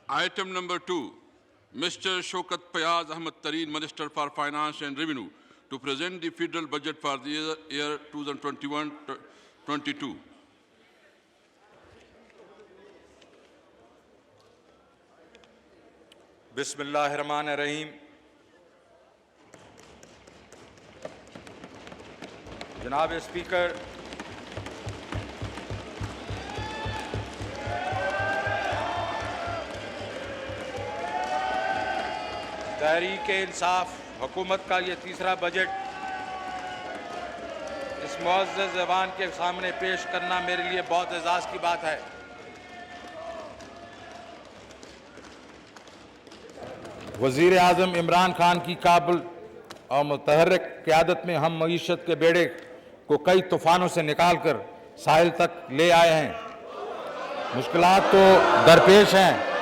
Item number 2, Mr. Shaukat Fayaz Ahmed Tareen, Minister for Finance and Revenue, to present the federal budget for the year 2021-22. बिस्मिल्लाहिर्रहमानिर्रहीम। जनाब speaker, Tehreek-e-Insaf हुकूमत का ये तीसरा budget इस मुअज़्ज़ज़ ज़बान के सामने पेश करना मेरे लिए बहुत एजाज़ की बात है। वज़ीर आज़म इमरान खान की काबिल और मुतहर्रिक क़यादत में हम मईशत के बेड़े को कई तूफ़ानों से निकाल कर साहिल तक ले आए हैं। मुश्किलात तो दरपेश हैं,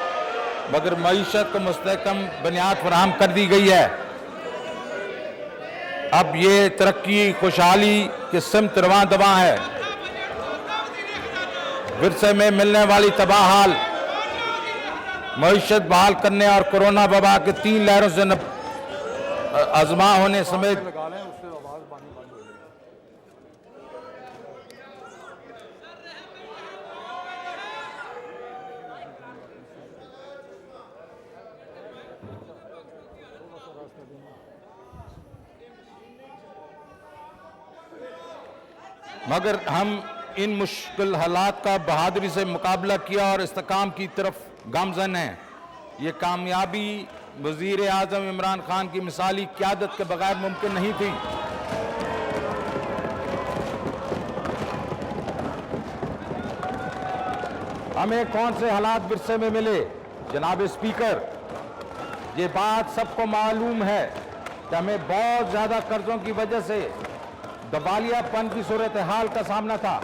मगर मईशत को मुस्तहकम बुनियाद फराहम कर दी गई है। अब ये तरक्की खुशहाली के सिमत रवां दवां है। विरसे में मिलने वाली तबाह हाल मईशत बहाल करने और कोरोना वबा के 3 लहरों से आजमा होने समेत मगर हम इन मुश्किल हालात का बहादुरी से मुकाबला किया और इस्तेकाम की तरफ गामजन हैं। ये कामयाबी वज़ीर आज़म इमरान खान की मिसाली क़यादत के बगैर मुमकिन नहीं थी। हमें कौन से हालात विरसे में मिले? जनाब स्पीकर, ये बात सबको मालूम है कि हमें बहुत ज़्यादा कर्जों की वजह से दबालियापन की सूरत हाल का सामना था।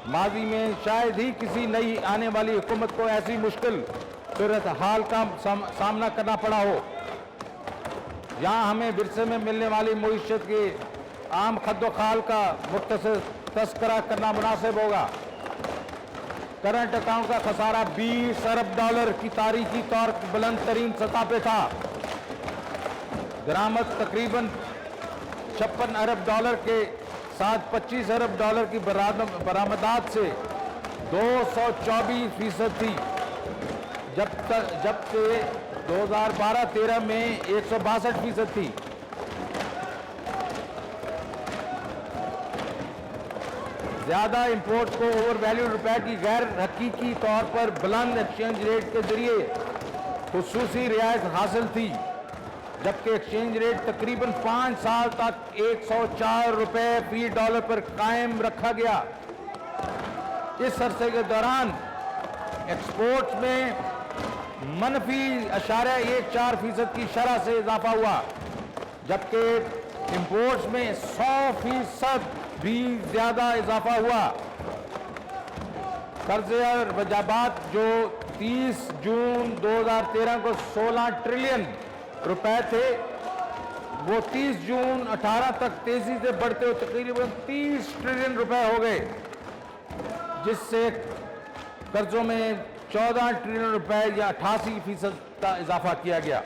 माजी में शायद ही किसी नई आने वाली हुकूमत को ऐसी मुश्किल सूरत हाल का सामना करना पड़ा हो। यहाँ हमें विरसे में मिलने वाली मईशत के आम खद्दोखाल का मुख्तसर तस्करा करना मुनासिब होगा। करंट अकाउंट का खसारा 20 अरब डॉलर की तारीखी तौर पर बुलंद तरीन सतह पे था। दरामद तकरीबन 56 अरब डॉलर के साथ 25 अरब डॉलर की बरामदात से 224% थी, जबकि 2012-13 में 162% थी। ज्यादा इंपोर्ट को ओवर वैल्यू रुपए की गैर हकीकी तौर पर बुलंद एक्सचेंज रेट के जरिए खुसूसी रियायत हासिल थी, जबकि एक्सचेंज रेट तकरीबन 5 साल तक 104 रुपए फी डॉलर पर कायम रखा गया। इस अरसे के दौरान एक्सपोर्ट्स में -0.14% की शरह से इजाफा हुआ, जबकि इंपोर्ट्स में 100% भी ज्यादा इजाफा हुआ। कर्जे और वजाबात जो 30 जून 2013 को 16 ट्रिलियन रुपए थे, वो 30 जून 18 तक तेजी से बढ़ते हुए तकरीबन 30 ट्रिलियन रुपए हो गए, जिससे कर्जों में 14 ट्रिलियन रुपए या 88% का इजाफा किया गया।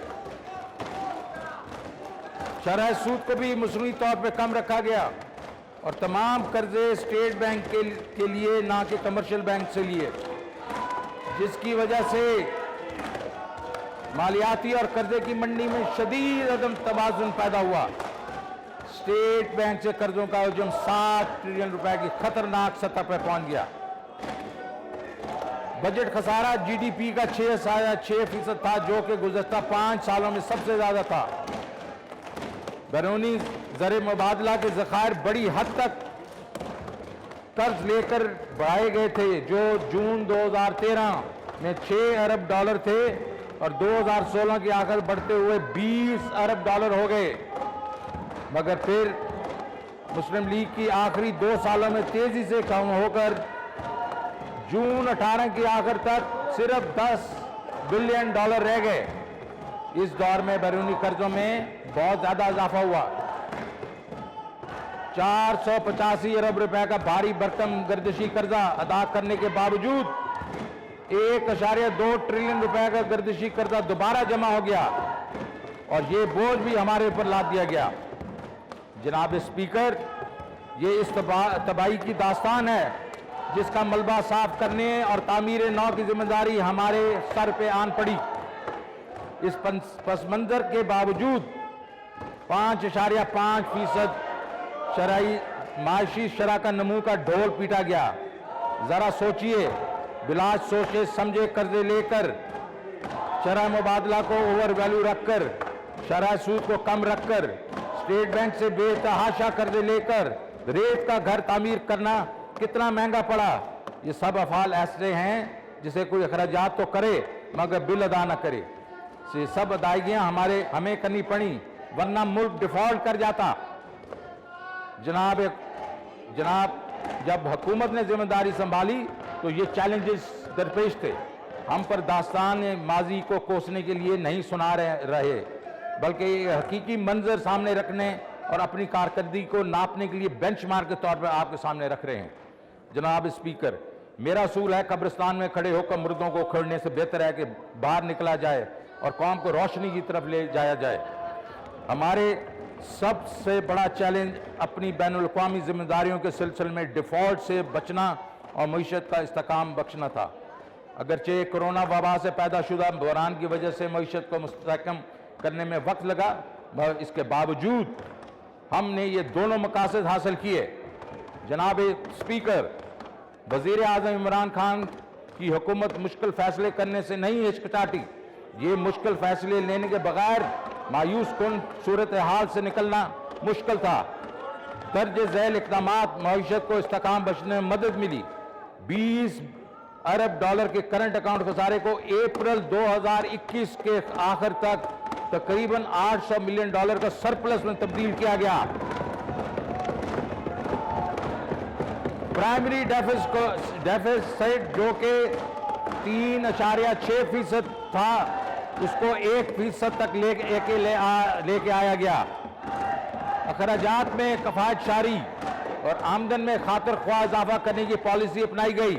शरह सूद को भी मसनूई तौर पर कम रखा गया और तमाम कर्जे स्टेट बैंक के लिए ना कि कमर्शियल बैंक से लिए, जिसकी वजह से मालियाती और कर्जे की मंडी में शदीद अदम तवाज़ुन पैदा हुआ। स्टेट बैंक से कर्जों का हजम 60 ट्रिलियन रुपए की खतरनाक सतह पर पहुंच गया। बजट खसारा जीडीपी का 6.6% था, जो कि गुज़श्ता 5 सालों में सबसे ज्यादा था। बैरूनी ज़र मुबादला के ज़खायर बड़ी हद तक कर्ज लेकर बढ़ाए गए थे, जो जून 2013 में 6 अरब डॉलर थे और 2016 के आखिर बढ़ते हुए 20 अरब डॉलर हो गए। मगर फिर मुस्लिम लीग की आखिरी 2 सालों में तेजी से कम होकर जून 18 के आखिर तक सिर्फ 10 बिलियन डॉलर रह गए। इस दौर में बैरूनी कर्जों में बहुत ज्यादा इजाफा हुआ। 485 अरब रुपए का भारी भरकम गर्दिशी कर्जा अदा करने के बावजूद 1.2 ट्रिलियन रुपए का गर्दिशी कर्जा दोबारा जमा हो गया और ये बोझ भी हमारे ऊपर लाद दिया गया। जनाब स्पीकर, ये इस तबाही की दास्तान है जिसका मलबा साफ करने और तामीर नौ की जिम्मेदारी हमारे सर पे आन पड़ी। इस पस मंजर के बावजूद 5.5% शरई माशी शरह का नमू का ढोल पीटा गया। जरा सोचिए, बिलाज सोचे समझे कर्जे लेकर, शरह मुबादला को ओवर वैल्यू रखकर, शरह सूद को कम रखकर, स्टेट बैंक से बेतहाशा कर्जे लेकर रेत का घर तामीर करना कितना महंगा पड़ा। ये सब अफाल ऐसे हैं जिसे कोई अखराजात तो करे मगर बिल अदा न करे। ये सब अदायगियां हमें करनी पड़ी, वरना मुल्क डिफॉल्ट कर जाता। जनाब, जब हुकूमत ने जिम्मेदारी संभाली तो ये चैलेंजेस दरपेश थे। हम पर दास्तान माजी को कोसने के लिए नहीं सुना रहे बल्कि हकीकी मंजर सामने रखने और अपनी कारकर्दगी को नापने के लिए बेंचमार्क के तौर पर आपके सामने रख रहे हैं। जनाब स्पीकर, मेरा असूल है कब्रिस्तान में खड़े होकर मुर्दों को उखड़ने से बेहतर है कि बाहर निकला जाए और कौम को रोशनी की तरफ ले जाया जाए। हमारे सबसे बड़ा चैलेंज अपनी बैनुल-अक़वामी जिम्मेदारियों के सिलसिले में डिफॉल्ट से बचना और मईशत का इस्तेकाम बख्शना था। अगरचे कोरोना वबा से पैदा शुदा बहरान की वजह से मईशत को मुस्तहकम करने में वक्त लगा, मगर इसके बावजूद हमने ये दोनों मकासद हासिल किए। जनाब स्पीकर, वज़ीर आज़म इमरान खान की हुकूमत मुश्किल फैसले करने से नहीं हिचकिचाती। ये मुश्किल फैसले लेने के बगैर मायूस कुन सूरत हाल से निकलना मुश्किल था। दर्ज झैल इक़दामात मईशत को इस्तेकाम बचने में मदद मिली। 20 अरब डॉलर के करंट अकाउंट खसारे को अप्रैल 2021 के आखिर तक तकरीबन 800 मिलियन डॉलर का सरप्लस में तब्दील किया गया। प्राइमरी डेफिसिट जो कि 3.6% था उसको 1% तक लेके आया गया। अखराजात में कफायतशारी और आमदन में खातिर ख्वाह इजाफा करने की पॉलिसी अपनाई गई।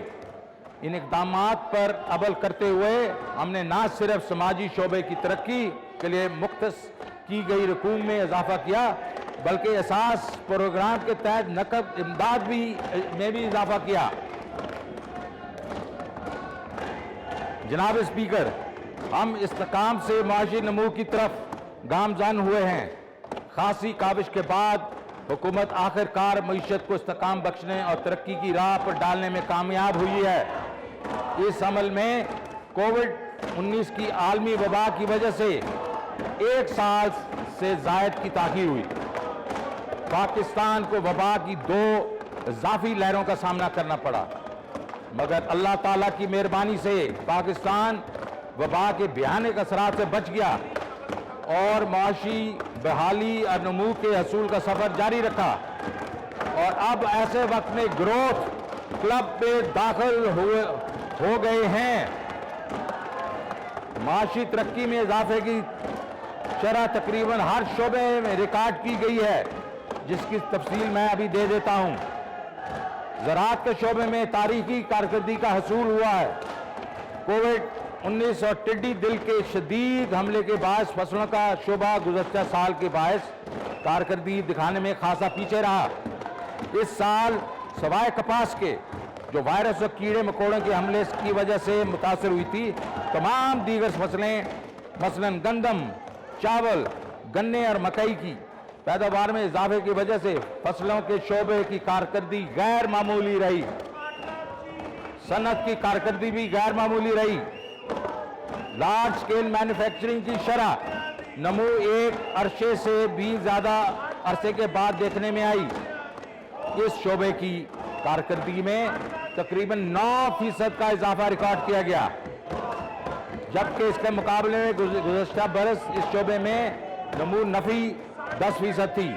इन इक़दामात पर अमल करते हुए हमने न सिर्फ समाजी शोबे की तरक्की के लिए मुख्तस की गई रकूम में इजाफा किया बल्कि एहसास प्रोग्राम के तहत नकद इमदाद में भी इजाफा किया। जनाब स्पीकर, हम इस्तेकाम से माशी नमू की तरफ गामजन हुए हैं। खासी काबिश के बाद हुकूमत आखिरकार मईशत को इस्तेकाम बख्शने और तरक्की की राह पर डालने में कामयाब हुई है। इस अमल में कोविड-19 की आलमी वबा की वजह से 1 साल से जायद की ताख़ीर हुई। पाकिस्तान को वबा की 2 इज़ाफ़ी लहरों का सामना करना पड़ा, मगर अल्लाह ताला की मेहरबानी से पाकिस्तान वबा के भयानक असरात से बच गया और माशी बहाली और नमू के हसूल का सफर जारी रखा। और अब ऐसे वक्त में ग्रोथ क्लब में दाखिल हो गए हैं। माशी तरक्की में इजाफे की शरह तकरीबन हर शोबे में रिकॉर्ड की गई है, जिसकी तफसील मैं अभी दे देता हूं। ज़राअत के शोबे में तारीखी कारकर्दगी का हसूल हुआ है। कोविड-19 और टिड्डी दिल के शदीद हमले के बायस फसलों का शोबा गुज़श्ता साल के बायस कारकर्दगी दिखाने में खासा पीछे रहा। इस साल सवाए कपास के जो वायरस और कीड़े मकोड़ों के हमले की वजह से मुतासर हुई थी, तमाम दीगर फसलें मसलन गंदम, चावल, गन्ने और मकई की पैदावार में इजाफे की वजह से फसलों के शोबे की कारकर्दगी गैर मामूली रही। सनत की कारकर्दगी भी गैर मामूली रही। लार्ज स्केल मैन्युफैक्चरिंग की शरह नमू एक अरसे से भी ज्यादा अरसे के बाद देखने में आई। इस शोबे की कारकर्दगी में तकरीबन 9% का इजाफा रिकॉर्ड किया गया, जबकि इसके मुकाबले में गुज़श्ता बरस इस शोबे में नमू नफी 10% थी।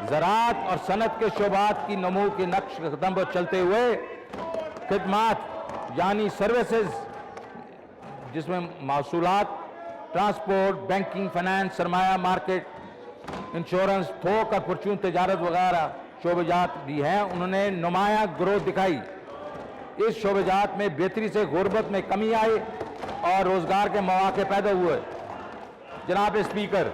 ज़राअत और सनत के शोबात की नमू के नक्श कदम पर चलते हुए खिदमात यानी सर्विसेज, जिसमें महसूलात, ट्रांसपोर्ट, बैंकिंग, फाइनेंस, सरमाया मार्केट, इंश्योरेंस, थोक और परचून तजारत वगैरह शोबेजात भी हैं, उन्होंने नुमाया ग्रोथ दिखाई। इस शोबेजात में बेहतरी से गुर्बत में कमी आई और रोज़गार के मौके पैदा हुए। जनाब स्पीकर,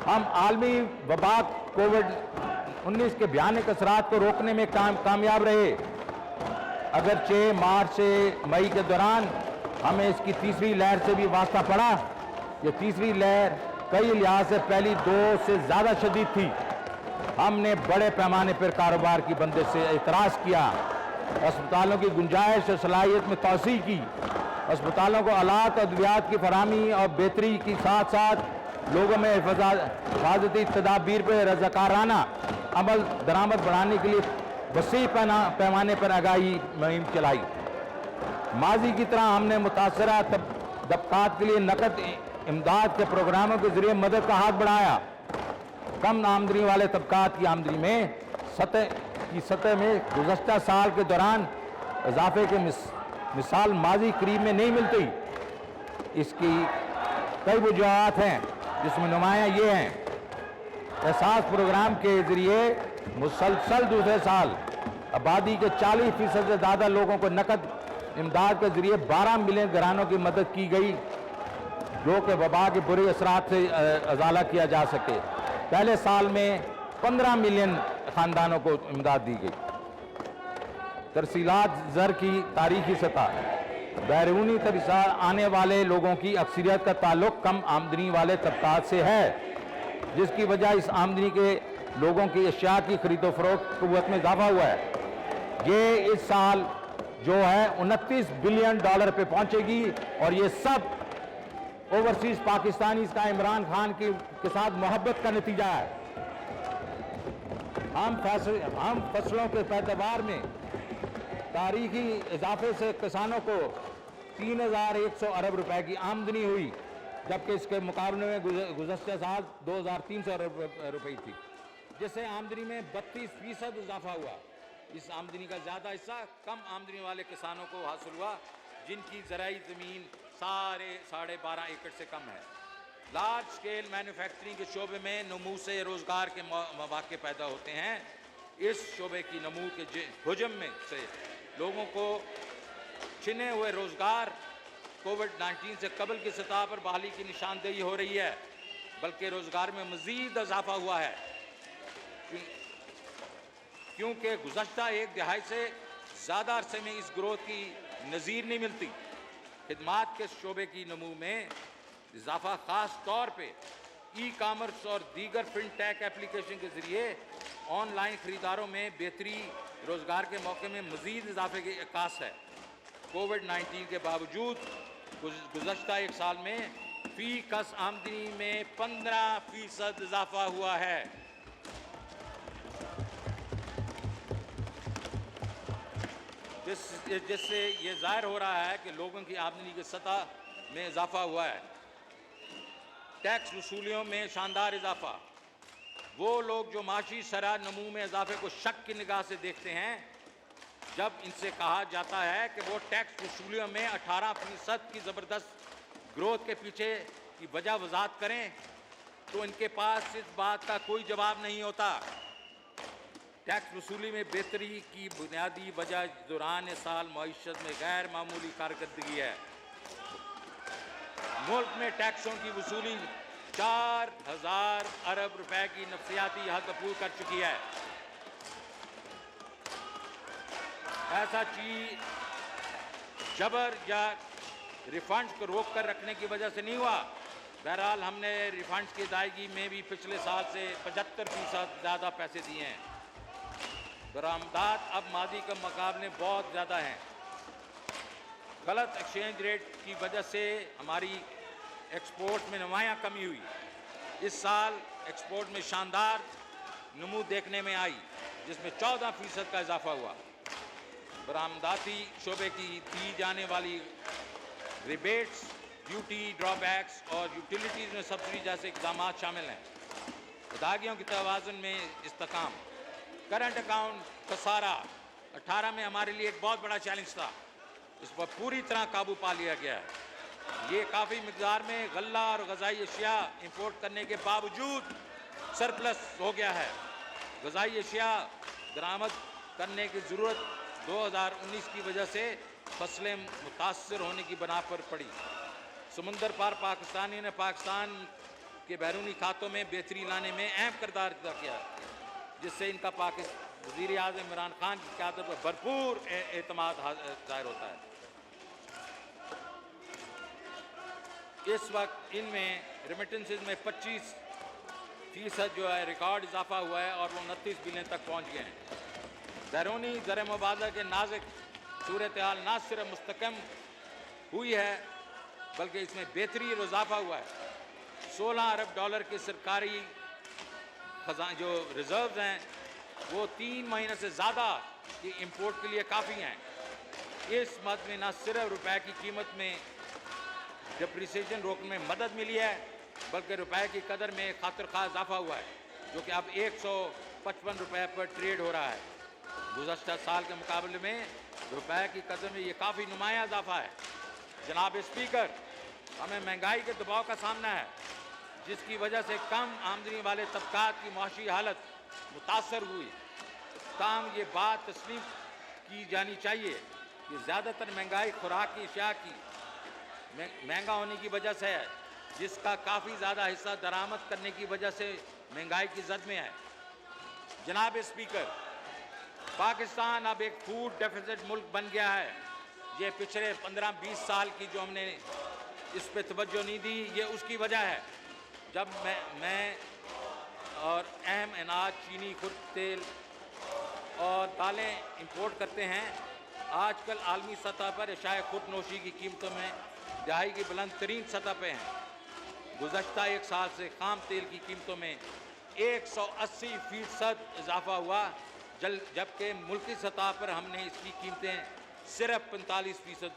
हम आलमी वबा कोविड-19 के भयानक असरात को रोकने में कामयाब रहे। अगरचे मार्च से मई के दौरान हमें इसकी तीसरी लहर से भी वास्ता पड़ा। ये तीसरी लहर कई लिहाज से पहली दो से ज़्यादा शदीद थी। हमने बड़े पैमाने पर कारोबार की बंदिश से एतराज़ किया, अस्पतालों की गुंजाइश और सलाहियत में तोसी की, अस्पतालों को आलात अद्वियात की फराहमी और बेहतरी के साथ साथ लोगों में हिफाजती तदाबीर पर रज़ाकाराना अमल दरामद बढ़ाने के लिए वसी पैमाने पर आगाही मुहिम चलाई। माजी की तरह हमने मुतासरा तबकात के लिए नकद इमदाद के प्रोग्रामों के जरिए मदद का हाथ बढ़ाया। कम आमदनी वाले तबकात की आमदनी में सतह में गुज़श्ता साल के दौरान इजाफे की मिसाल माजी करीब में नहीं मिलती। इसकी कई वजूहात हैं, जिसमें नुमायाँ ये हैं। एहसास प्रोग्राम के जरिए मुसलसल दूसरे साल आबादी के 40% से ज़्यादा लोगों को नकद इमदाद के जरिए 12 मिलियन घरानों की मदद की गई, जो कि वबा के बुरे असरात से अजाला किया जा सके। पहले साल में 15 मिलियन ख़ानदानों को इमदाद दी गई। तरसीलात ज़र की तारीखी सतह, बैरूनी तरसा आने वाले लोगों की अक्सरियत का ताल्लुक कम आमदनी वाले तबकात से है, जिसकी वजह इस आमदनी के लोगों की अशिया की खरीदो फरोख्त क़ुव्वत में इजाफा हुआ है। ये इस साल जो है 29 बिलियन डॉलर पे पहुंचेगी और ये सब ओवरसीज पाकिस्तानी का इमरान खान के साथ मोहब्बत का नतीजा है। हम फसलों के पैदावार में तारीखी इजाफे से किसानों को 3,100 अरब रुपए की आमदनी हुई, जबकि इसके मुकाबले में गुज़श्ता साल 2,300 अरब रुपए थी, जिससे आमदनी में 32% इजाफा हुआ। इस आमदनी का ज़्यादा हिस्सा कम आमदनी वाले किसानों को हासिल हुआ, जिनकी ज़राई ज़मीन 12.5 एकड़ से कम है। लार्ज स्केल मैन्युफैक्चरिंग के शोबे में नमू से रोज़गार के मौके पैदा होते हैं। इस शोबे की नमू के हुजम में से लोगों को छिने हुए रोज़गार कोविड-19 से कबल की सतह पर बहाली की निशानदेही हो रही है, बल्कि रोज़गार में मज़ीद इजाफा हुआ है, क्योंकि गुज़श्ता एक दिहाई से ज़्यादा अरसे में इस ग्रोथ की नज़ीर नहीं मिलती। खिदमात के शोबे की नमू में इजाफा ख़ास तौर पे ई कामर्स और दीगर फिनटेक एप्लीकेशन के ज़रिए ऑनलाइन ख़रीदारों में बेहतरी रोज़गार के मौके में मज़ीद इजाफे की अक्कास है। कोविड-19 के बावजूद गुज़श्ता एक साल में फ़ी कस आमदनी में 15% इजाफा हुआ है। जिससे ये ज़ाहिर हो रहा है कि लोगों की आमदनी की सतह में इजाफा हुआ है। टैक्स वसूलियों में शानदार इजाफा। वो लोग जो माशी शरह नमू में इजाफे को शक की निगाह से देखते हैं, जब इनसे कहा जाता है कि वो टैक्स वसूलियों में 18% की ज़बरदस्त ग्रोथ के पीछे की वजह वजाहत करें, तो इनके पास इस बात का कोई जवाब नहीं होता। टैक्स वसूली में बेहतरी की बुनियादी वजह दौरान साल मईशत में गैर मामूली कारकर्दगी है। मुल्क में टैक्सों की वसूली 4,000 अरब रुपए की नफसियाती हद पूरी कर चुकी है। ऐसा चीज जबर या रिफंड्स को रोक कर रखने की वजह से नहीं हुआ। बहरहाल हमने रिफंड्स की अदायगी में भी पिछले साल से 75% ज़्यादा पैसे दिए हैं। बरामदात अब मादी के मुकाबले बहुत ज़्यादा हैं। गलत एक्सचेंज रेट की वजह से हमारी एक्सपोर्ट में नुमायाँ कमी हुई। इस साल एक्सपोर्ट में शानदार नमू देखने में आई, जिसमें 14% का इजाफा हुआ। बरामदाती शोबे की दी जाने वाली रिबेट्स, ड्यूटी ड्रॉबैक्स और यूटिलिटीज़ में सब्सिडी जैसे इक़दाम शामिल हैं। अदायगियों की तवाज़ुन में इस्तेकाम। करंट अकाउंट खसारा 18 में हमारे लिए एक बहुत बड़ा चैलेंज था। इस पर पूरी तरह काबू पा लिया गया है। ये काफ़ी मिक़दार में गल्ला और ग़ज़ाई अशिया इंपोर्ट करने के बावजूद सरप्लस हो गया है। ग़ज़ाई अशिया दरामद करने की ज़रूरत 2019 की वजह से फसलें मुतासर होने की बना पर पड़ी। समुंदर पार पाकिस्तानी ने पाकिस्तान के बैरूनी खातों में बेहतरी लाने में अहम किरदार अदा किया, जिससे इनका वज़ीर आज़म इमरान खान की क़यादत पर भरपूर एतमाद ज़ाहिर होता है। इस वक्त इनमें रेमिटेंसेज में 25% जो है रिकॉर्ड इजाफा हुआ है और वो 29 बिलियन तक पहुँच गए हैं। बैरूनी ज़र मुबादला के नाजुक सूरत हाल न सिर्फ मुस्तकम हुई है बल्कि इसमें बेहतरी और इजाफा हुआ है। 16 अरब डॉलर के सरकारी जो रिजर्व्स हैं वो 3 महीने से ज़्यादा की इंपोर्ट के लिए काफ़ी हैं। इस मद में न सिर्फ रुपए की कीमत में डिप्रिसिएशन रोकने में मदद मिली है बल्कि रुपए की कदर में खातिर खा इजाफा हुआ है, जो कि अब 155 रुपये पर ट्रेड हो रहा है। गुज़श्ता साल के मुकाबले में रुपए की कदर में ये काफ़ी नुमाया इजाफा है। जनाब स्पीकर, हमें महंगाई के दबाव का सामना है, जिसकी वजह से कम आमदनी वाले तबकात की माशी हालत मुतासर हुई। ताहम ये बात तस्लीम की जानी चाहिए कि ज़्यादातर महंगाई खुराक की अशिया की महंगा होने की वजह से है, जिसका काफ़ी ज़्यादा हिस्सा दरामद करने की वजह से महंगाई की जद में है। जनाब स्पीकर, पाकिस्तान अब एक फूड डेफिसिट मुल्क बन गया है। ये पिछले 15-20 साल की जो हमने इस पे तवज्जो नहीं दी, ये उसकी वजह है। जब मैं और अहम अनाज, चीनी, खुर्द तेल और दालें इंपोर्ट करते हैं, आजकल आलमी सतह पर अशाए खुर्द नोशी की कीमतों में दहाई की बुलंद तरीन सतह पे हैं। गुज़श्ता एक साल से खाम तेल की कीमतों में 180% इजाफा हुआ, जबकि मुल्की सतह पर हमने इसकी कीमतें सिर्फ 45%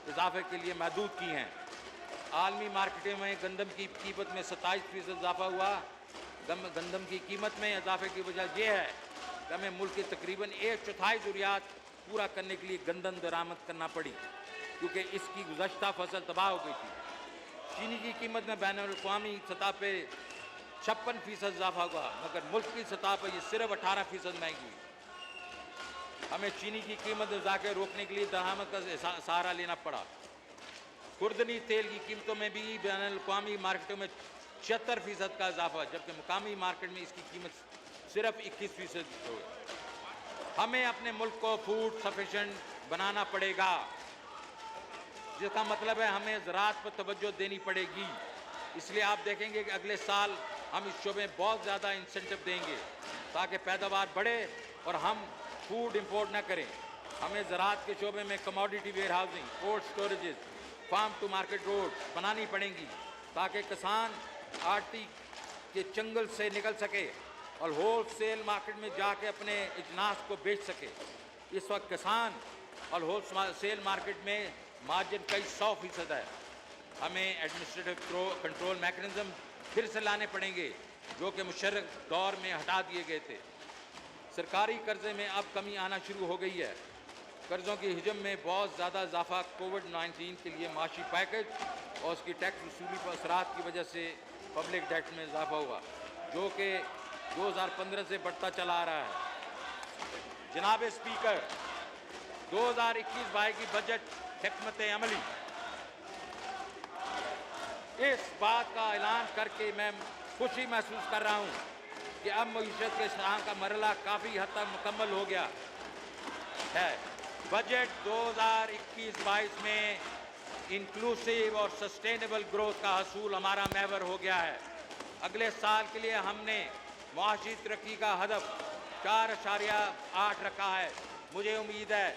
इजाफे के लिए महदूद की हैं। आलमी मार्केटों में गंदम की कीमत में 27% इजाफा हुआ। गंदम की कीमत में इजाफे की वजह यह है कि हमें मुल्क के तकरीबन 1/4 ज़रूरियात पूरा करने के लिए गंदम दरामद करना पड़ी, क्योंकि इसकी गुज़श्ता फसल तबाह हो गई थी। चीनी की कीमत में बैनुल-अक़वामी सतह पर 56% इजाफा हुआ, मगर मुल्क की सतह पर यह सिर्फ 18% महंगी हुई। हमें चीनी की कीमत इजाफे रोकने के लिए दरामद का सहारा लेना पड़ा। खुर्दनी तेल की कीमतों में भी बैनुल-अक़वामी मार्केटों में 76% का इजाफा, जबकि मुकामी मार्केट में इसकी कीमत सिर्फ 21% हो गई। हमें अपने मुल्क को फूड सफिशेंट बनाना पड़ेगा, जिसका मतलब है हमें ज़राअत पर तवज्जो देनी पड़ेगी। इसलिए आप देखेंगे कि अगले साल हम इस शोबे में बहुत ज़्यादा इंसेंटिव देंगे ताकि पैदावार बढ़े और हम फूड इंपोर्ट न करें। हमें ज़राअत के शोबे में commodity warehousing, cold storages, farm to market road बनानी पड़ेंगी ताकि किसान आड़ती के चंगल से निकल सके और होल सेल मार्केट में जाके अपने अजनास को बेच सके। इस वक्त किसान और होल सेल मार्केट में मार्जिन कई 100% है। हमें एडमिनिस्ट्रेटिव कंट्रोल मैकेनिज़्म फिर से लाने पड़ेंगे, जो कि मुशर्रफ दौर में हटा दिए गए थे। सरकारी कर्जे में अब कमी आना शुरू हो गई है। कर्ज़ों की हिजम में बहुत ज़्यादा इजाफा कोविड-19 के लिए माशी पैकेज और उसकी टैक्स वसूली पर असरात की वजह से पब्लिक डेट में इजाफा हुआ, जो कि 2015 से बढ़ता चला आ रहा है। जनाब स्पीकर, 2021-22 की बजट हिकमत अमली इस बात का ऐलान करके मैं खुशी महसूस कर रहा हूँ कि अब मईशत के इस्लाम का मरला काफ़ी हद तक मुकम्मल हो गया है। बजट 2021-22 में इंक्लूसिव और सस्टेनेबल ग्रोथ का हसूल हमारा महवर हो गया है। अगले साल के लिए हमने मुआशी तरक्की का हदफ 4.8 रखा है। मुझे उम्मीद है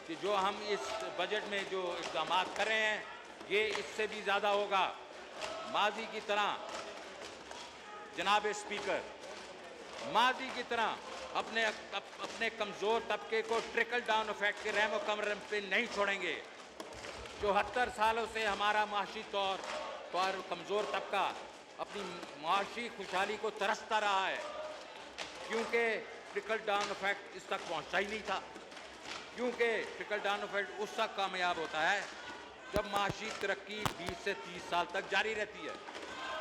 कि जो हम इस बजट में जो इक़दाम कर रहे हैं ये इससे भी ज़्यादा होगा। माजी की तरह जनाब स्पीकर, माजी की तरह अपने कमज़ोर तबके को ट्रिकल डाउन इफेक्ट के रहम कमर पे नहीं छोड़ेंगे। 74 सालों से हमारा माशी तौर पर कमज़ोर तबका अपनी माशी खुशहाली को तरसता रहा है, क्योंकि ट्रिकल डाउन इफेक्ट इस तक पहुंचता ही नहीं था। क्योंकि ट्रिकल डाउन इफेक्ट उस तक कामयाब होता है जब माशी तरक्की 20 से 30 साल तक जारी रहती है,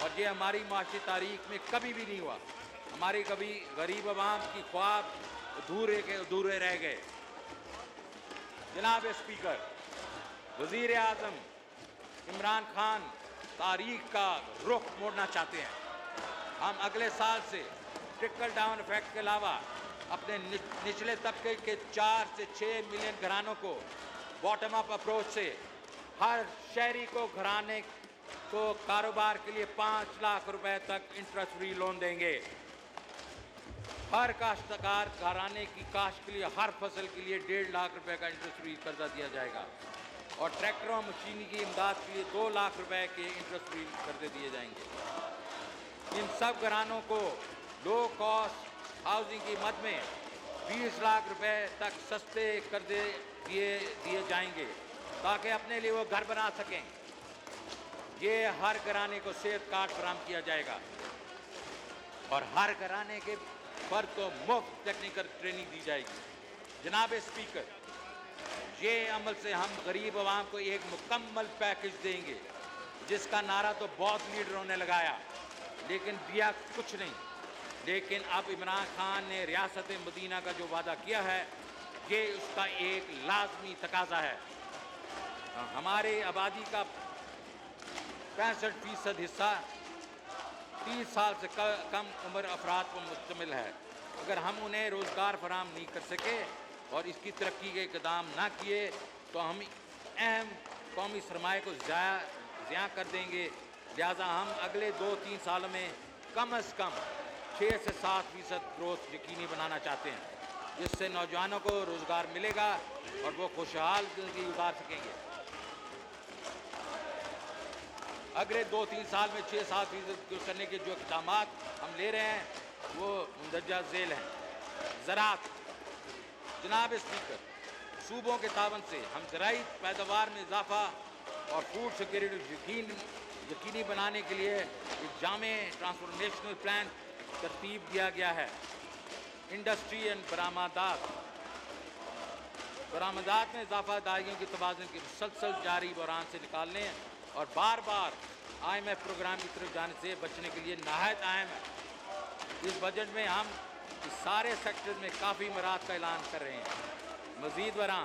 और ये हमारी माशी तारीख में कभी भी नहीं हुआ। हमारी कभी गरीब आवाम की ख्वाब अधूरे रह गए। जनाब स्पीकर, वज़ीर आज़म इमरान खान तारीख का रुख मोड़ना चाहते हैं। हम अगले साल से ट्रिकल डाउन इफेक्ट के अलावा अपने निचले तबके के 4 से 6 मिलियन घरानों को बॉटम अप अप्रोच से हर शहरी को घराने को कारोबार के लिए 5 लाख रुपए तक इंटरेस्ट फ्री लोन देंगे। हर काश्तकार घराने की काश्त के लिए हर फसल के लिए 1.5 लाख रुपए का इंटरेस्ट फ्री कर्जा दिया जाएगा और ट्रैक्टरों मशीनी की इमदाद के लिए 2 लाख रुपए के इंटरेस्ट फ्री कर्जे दिए जाएंगे। इन सब घरानों को लो कॉस्ट हाउसिंग की मद में 20 लाख रुपए तक सस्ते कर्जे दिए जाएंगे ताकि अपने लिए वो घर बना सकें। ये हर घराने को सेहत कार्ड फराहम किया जाएगा और हर घराने के पर तो मुफ्त टेक्निकल ट्रेनिंग दी जाएगी। जनाब स्पीकर, ये अमल से हम गरीब आवाम को एक मुकम्मल पैकेज देंगे जिसका नारा तो बहुत लीडरों ने लगाया लेकिन दिया कुछ नहीं। लेकिन अब इमरान खान ने रियासत मदीना का जो वादा किया है ये उसका एक लाजमी तकाजा है। हमारे आबादी का 65% हिस्सा 30 साल से कम उम्र अफराद पर मुश्तमिल है। अगर हम उन्हें रोज़गार फराहम नहीं कर सके और इसकी तरक्की के इक़दाम ना किए तो हम अहम कौमी सरमाए को ज़िया कर देंगे। लिहाजा हम अगले 2-3 सालों में कम से कम 6 से 7% ग्रोथ यकीनी बनाना चाहते हैं जिससे नौजवानों को रोज़गार मिलेगा और वो खुशहाल ज़िंदगी गुजार सकेंगे। अगले 2-3 साल में 6-7% करने के जो इक़दाम हम ले रहे हैं वो मुंदरजा झेल हैं। ज़राअत, जनाब स्पीकर, सूबों के तावन से हम ज़राई पैदावार में इजाफा और फूड सिक्योरिटी यकीनी बनाने के लिए एक जामे ट्रांसफॉर्मेशनल प्लान तरतीब दिया गया है। इंडस्ट्री एंड बरामदात में इजाफा दायियों के तवाज़ुन की मुसलसल जारी बहरान से निकालने और बार बार IMF प्रोग्राम की तरफ जाने से बचने के लिए नहायत अहम है। इस बजट में हम इस सारे सेक्टर में काफ़ी मराहत का ऐलान कर रहे हैं। मज़ीद बरां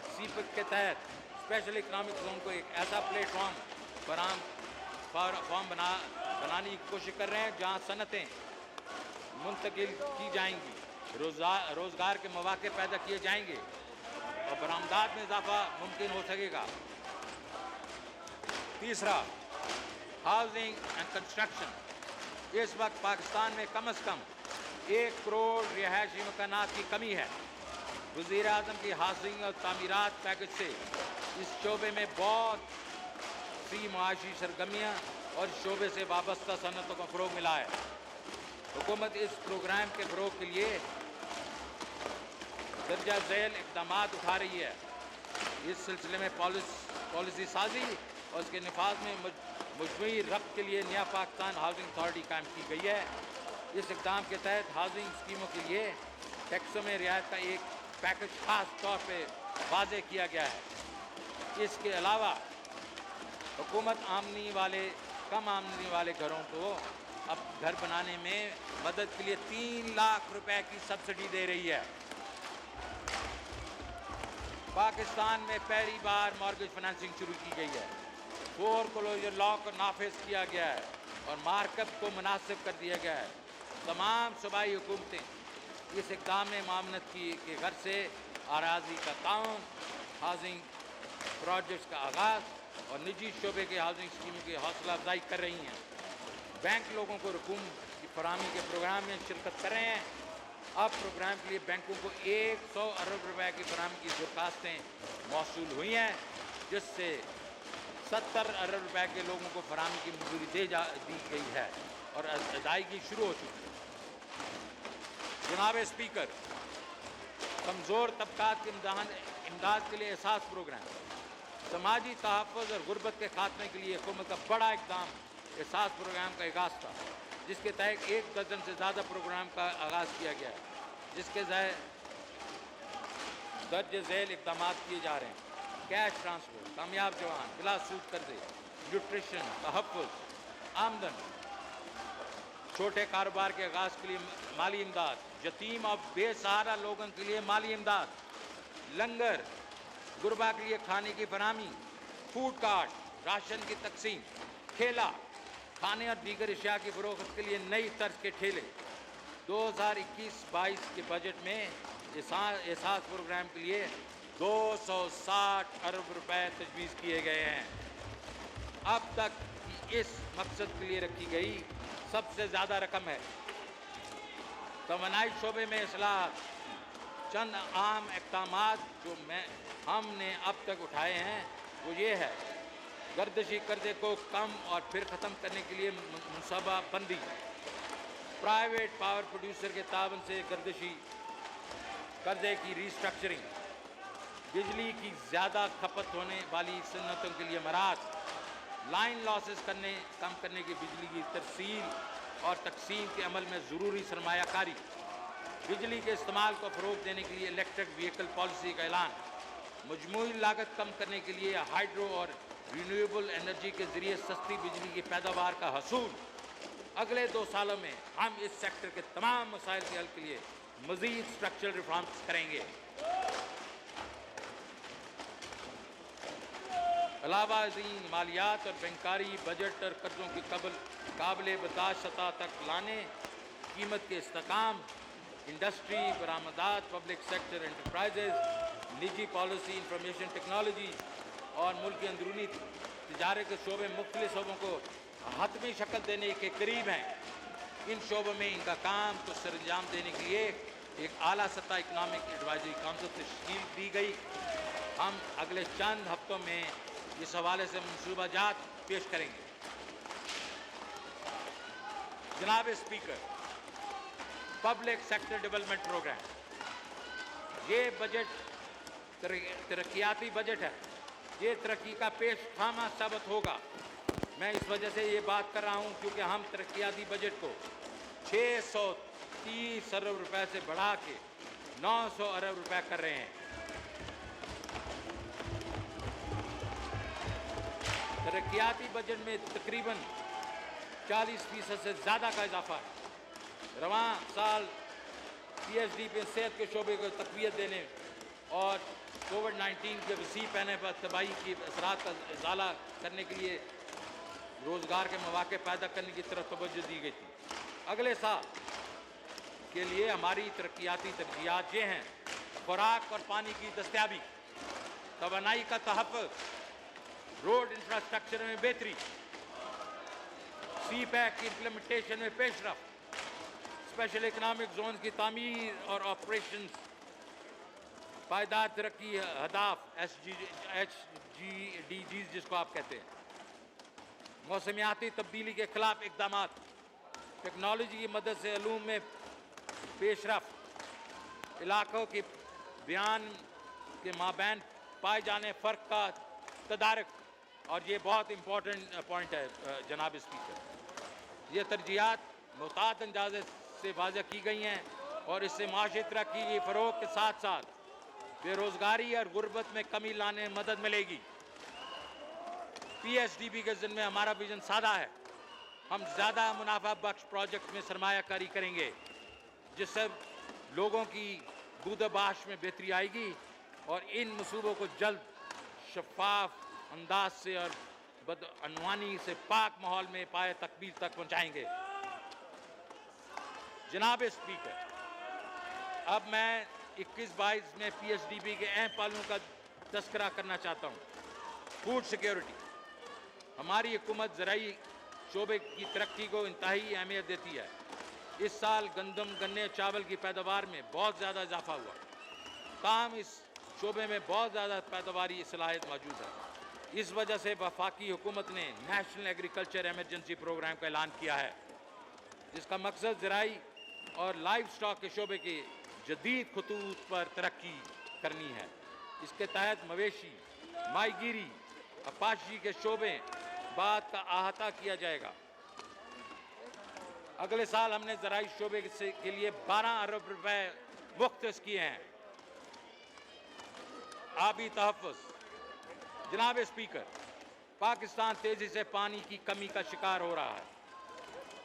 CPEC के तहत स्पेशल इकनॉमिक जोन को एक ऐसा प्लेटफॉर्म बनाने की कोशिश कर रहे हैं जहां सनतें मुंतकिल की जाएंगी, रोज़गार के मौके पैदा किए जाएंगे और बरामदात में इजाफा मुमकिन हो सकेगा। तीसरा, हाउसिंग एंड कंस्ट्रक्शन। इस वक्त पाकिस्तान में कम से कम 1 करोड़ रिहायशी मकानात की कमी है। वज़ीर आज़म की हाउसिंग और तामीरात पैकेज से इस शोबे में बहुत सी मुआशी सरगर्मियाँ और इस शोबे से वाबस्ता सनतों को फ़रोग़ मिला है। हुकूमत इस प्रोग्राम के फ़रोग़ के लिए दर्जा झेल इक़दाम उठा रही है। इस सिलसिले में पॉलिसी साजी और उसके नफाज में मजमूई रब्त के लिए नया पाकिस्तान हाउसिंग अथॉरिटी कायम की गई है। इस इक़दाम के तहत हाउसिंग स्कीमों के लिए टैक्सों में रियायत का एक पैकेज ख़ास तौर पे वाज़े किया गया है। इसके अलावा हुकूमत कम आमदनी वाले घरों को अब घर बनाने में मदद के लिए 3 लाख रुपए की सब्सिडी दे रही है। पाकिस्तान में पहली बार मॉर्गेज फाइनेंसिंग शुरू की गई है। फोरक्लोजर लॉ को नाफिज किया गया है और मार्कअप को मुनासिब कर दिया गया है। तमाम सूबाई हुकूमतें इस इक़दाम में मामनत के घर से आराजी का ताउन, हाउसिंग प्रोजेक्ट्स का आगाज़ और निजी शोबे के हाउसिंग स्कीमों की हौसला अफजाई कर रही हैं। बैंक लोगों को रकूम की फराहमी के प्रोग्राम में शिरकत कर रहे हैं। अब प्रोग्राम के लिए बैंकों को 100 अरब रुपए की फराहमी की दरख्वास्तें मौसूल हुई हैं जिससे 70 अरब रुपए के लोगों को फराहमी की मंजूरी दी गई है और अदायगी शुरू हो चुकी है। जनाब स्पीकर, कमज़ोर तबकात के इमदाद के लिए एहसास प्रोग्राम, समाजी तहफ़्फ़ुज़ और गुर्बत के खात्मे के लिए हुकूमत का बड़ा इक़दाम एहसास प्रोग्राम का आगाज़ था जिसके तहत 1 दर्जन से ज़्यादा प्रोग्राम का आगाज़ किया गया है जिसके दर्ज झेल इक़दाम किए जा रहे हैं। कैश ट्रांसफर, कामयाब जवान, बिला सूद कर्जे, न्यूट्रिशन, तहफ़्फ़ुज़, आमदन, छोटे कारोबार के आगाज़ के लिए माली इमदाद, यतीम और बेसहारा लोगों के लिए माली इमदाद, लंगर, गुरबा के लिए खाने की फरहमी, फूड कार्ट, राशन की तकसीम, ठेला, खाने और दीगर अशिया की फरोख्त के लिए नई तर्ज के ठेले। 2021-22 के बजट में एहसास प्रोग्राम के लिए 260 अरब रुपए तजवीज़ किए गए हैं। अब तक की इस मकसद के लिए रखी गई सबसे ज़्यादा रकम है। तवानाई शोबे में इसलाह, चंद आम इक़दामात जो हमने अब तक उठाए हैं वो ये है: गर्दिशी कर्जे को कम और फिर ख़त्म करने के लिए मनसूबा बंदी, प्राइवेट पावर प्रोड्यूसर के ताबन से गर्दिशी कर्जे की रीस्ट्रक्चरिंग, बिजली की ज़्यादा खपत होने वाली सन्नतों के लिए मराहत, लाइन लॉसेस कम करने की बिजली की तरसील और तकसीम के अमल में ज़रूरी सरमायाकारी, बिजली के इस्तेमाल को फ़रोग़ देने के लिए इलेक्ट्रिक व्हीकल पॉलिसी का ऐलान, मजमूई लागत कम करने के लिए हाइड्रो और रिन्यूएबल एनर्जी के ज़रिए सस्ती बिजली की पैदावार का हसूल। अगले 2 सालों में हम इस सेक्टर के तमाम मसाइल के हल के लिए मज़ीद स्ट्रक्चरल रिफॉर्म्स करेंगे। अलावा मालियात और बैंकारी बजट और कर्जों की काबिल बर्दाश्त सतह तक लाने, कीमत के इस्तेकाम, इंडस्ट्री, बरामदात, पब्लिक सेक्टर एंटरप्राइजेज, निजी पॉलिसी, इंफॉर्मेशन टेक्नोलॉजी और मुल्क के अंदरूनी तिजारत के शोबे मुख्तलिफ शोबों को हतमी शक्ल देने के करीब हैं। इन शोबों में इनका काम को सरंजाम देने के लिए एक आला सतह इकनॉमिक एडवाइजरी काउंसिल तश्कील दी गई। हम अगले चंद हफ्तों में इस हवाले से मनसूबाजात पेश करेंगे। जनाब speaker, public sector development programme, ये बजट तरक्याती बजट है। ये तरक्की का पेश खामा साबित होगा। मैं इस वजह से ये बात कर रहा हूँ क्योंकि हम तरक्याती बजट को 630 अरब रुपए से बढ़ा के 900 अरब रुपए कर रहे हैं। तरक्याती बजट में तकरीबन 40% से ज़्यादा का इजाफा है। रवां साल PSD पे सेहत के शोबे को तक़वियत देने और कोविड-19 के वसी पैने पर तबाही की असरात का इज़ाला करने के लिए रोज़गार के मौके पैदा करने की तरफ तवज्जो दी गई थी। अगले साल के लिए हमारी तरक्याती तरजीहात ये हैं: खुराक और पानी की दस्तयाबी, तवानाई का तहफ़्फ़ुज़, रोड इंफ्रास्ट्रक्चर में बेहतरी, CPEC की इम्प्लीमेंटेशन में पेशरफ, स्पेशल इकनॉमिक जोन की तामीर और ऑपरेशन, पायदार तरक्की हदाफ SDGs जिसको आप कहते हैं, मौसमियाती तब्दीली के खिलाफ इक़दाम, टेक्नोलॉजी की मदद से अलूम में पेशरफ, इलाक़ों के बयान के माबैन पाए जाने फ़र्क का तदारक। और ये बहुत इम्पोर्टेंट पॉइंट है जनाब स्पीकर। ये तरजीहात मुताद अंदाज़े से वाज़ह की गई हैं और इससे माशी तरक्की की फ़रोग़ के साथ साथ बेरोज़गारी और गुर्बत में कमी लाने में मदद मिलेगी। PSDB के ज़िम्मे हमारा विज़न सादा है। हम ज़्यादा मुनाफा बख्श प्रोजेक्ट में सरमायाकारी करेंगे जिससे लोगों की बूद-बाश में बेहतरी आएगी और इन मंसूबों को जल्द शफाफ अंदाज से और बदअनवानी से पाक माहौल में पाए तकमील तक पहुँचाएँगे। जनाब स्पीकर, अब मैं 21-22 में PSDB के अहम पहलुओं का तज़किरा करना चाहता हूँ। फूड सिक्योरिटी, हमारी हुकूमत ज़राई शोबे की तरक्की को इंतहाई अहमियत देती है। इस साल गंदम, गन्ने, चावल की पैदावार में बहुत ज़्यादा इजाफा हुआ। ताहम इस शोबे में बहुत ज़्यादा पैदावारी सलाहियत मौजूद है। इस वजह से वफाकी हुकूमत ने नेशनल एग्रीकल्चर एमरजेंसी प्रोग्राम का ऐलान किया है जिसका मकसद ज़राई और लाइव स्टॉक के शोबे के जदीद खतूत पर तरक्की करनी है। इसके तहत मवेशी, माहीगीरी, अपाशी के शोबे बात का अहाता किया जाएगा। अगले साल हमने ज़राई शोबे के लिए 12 अरब रुपए मुख्तस किए हैं। आबी तहफ़्फ़ुज़, जनाब स्पीकर, पाकिस्तान तेज़ी से पानी की कमी का शिकार हो रहा है।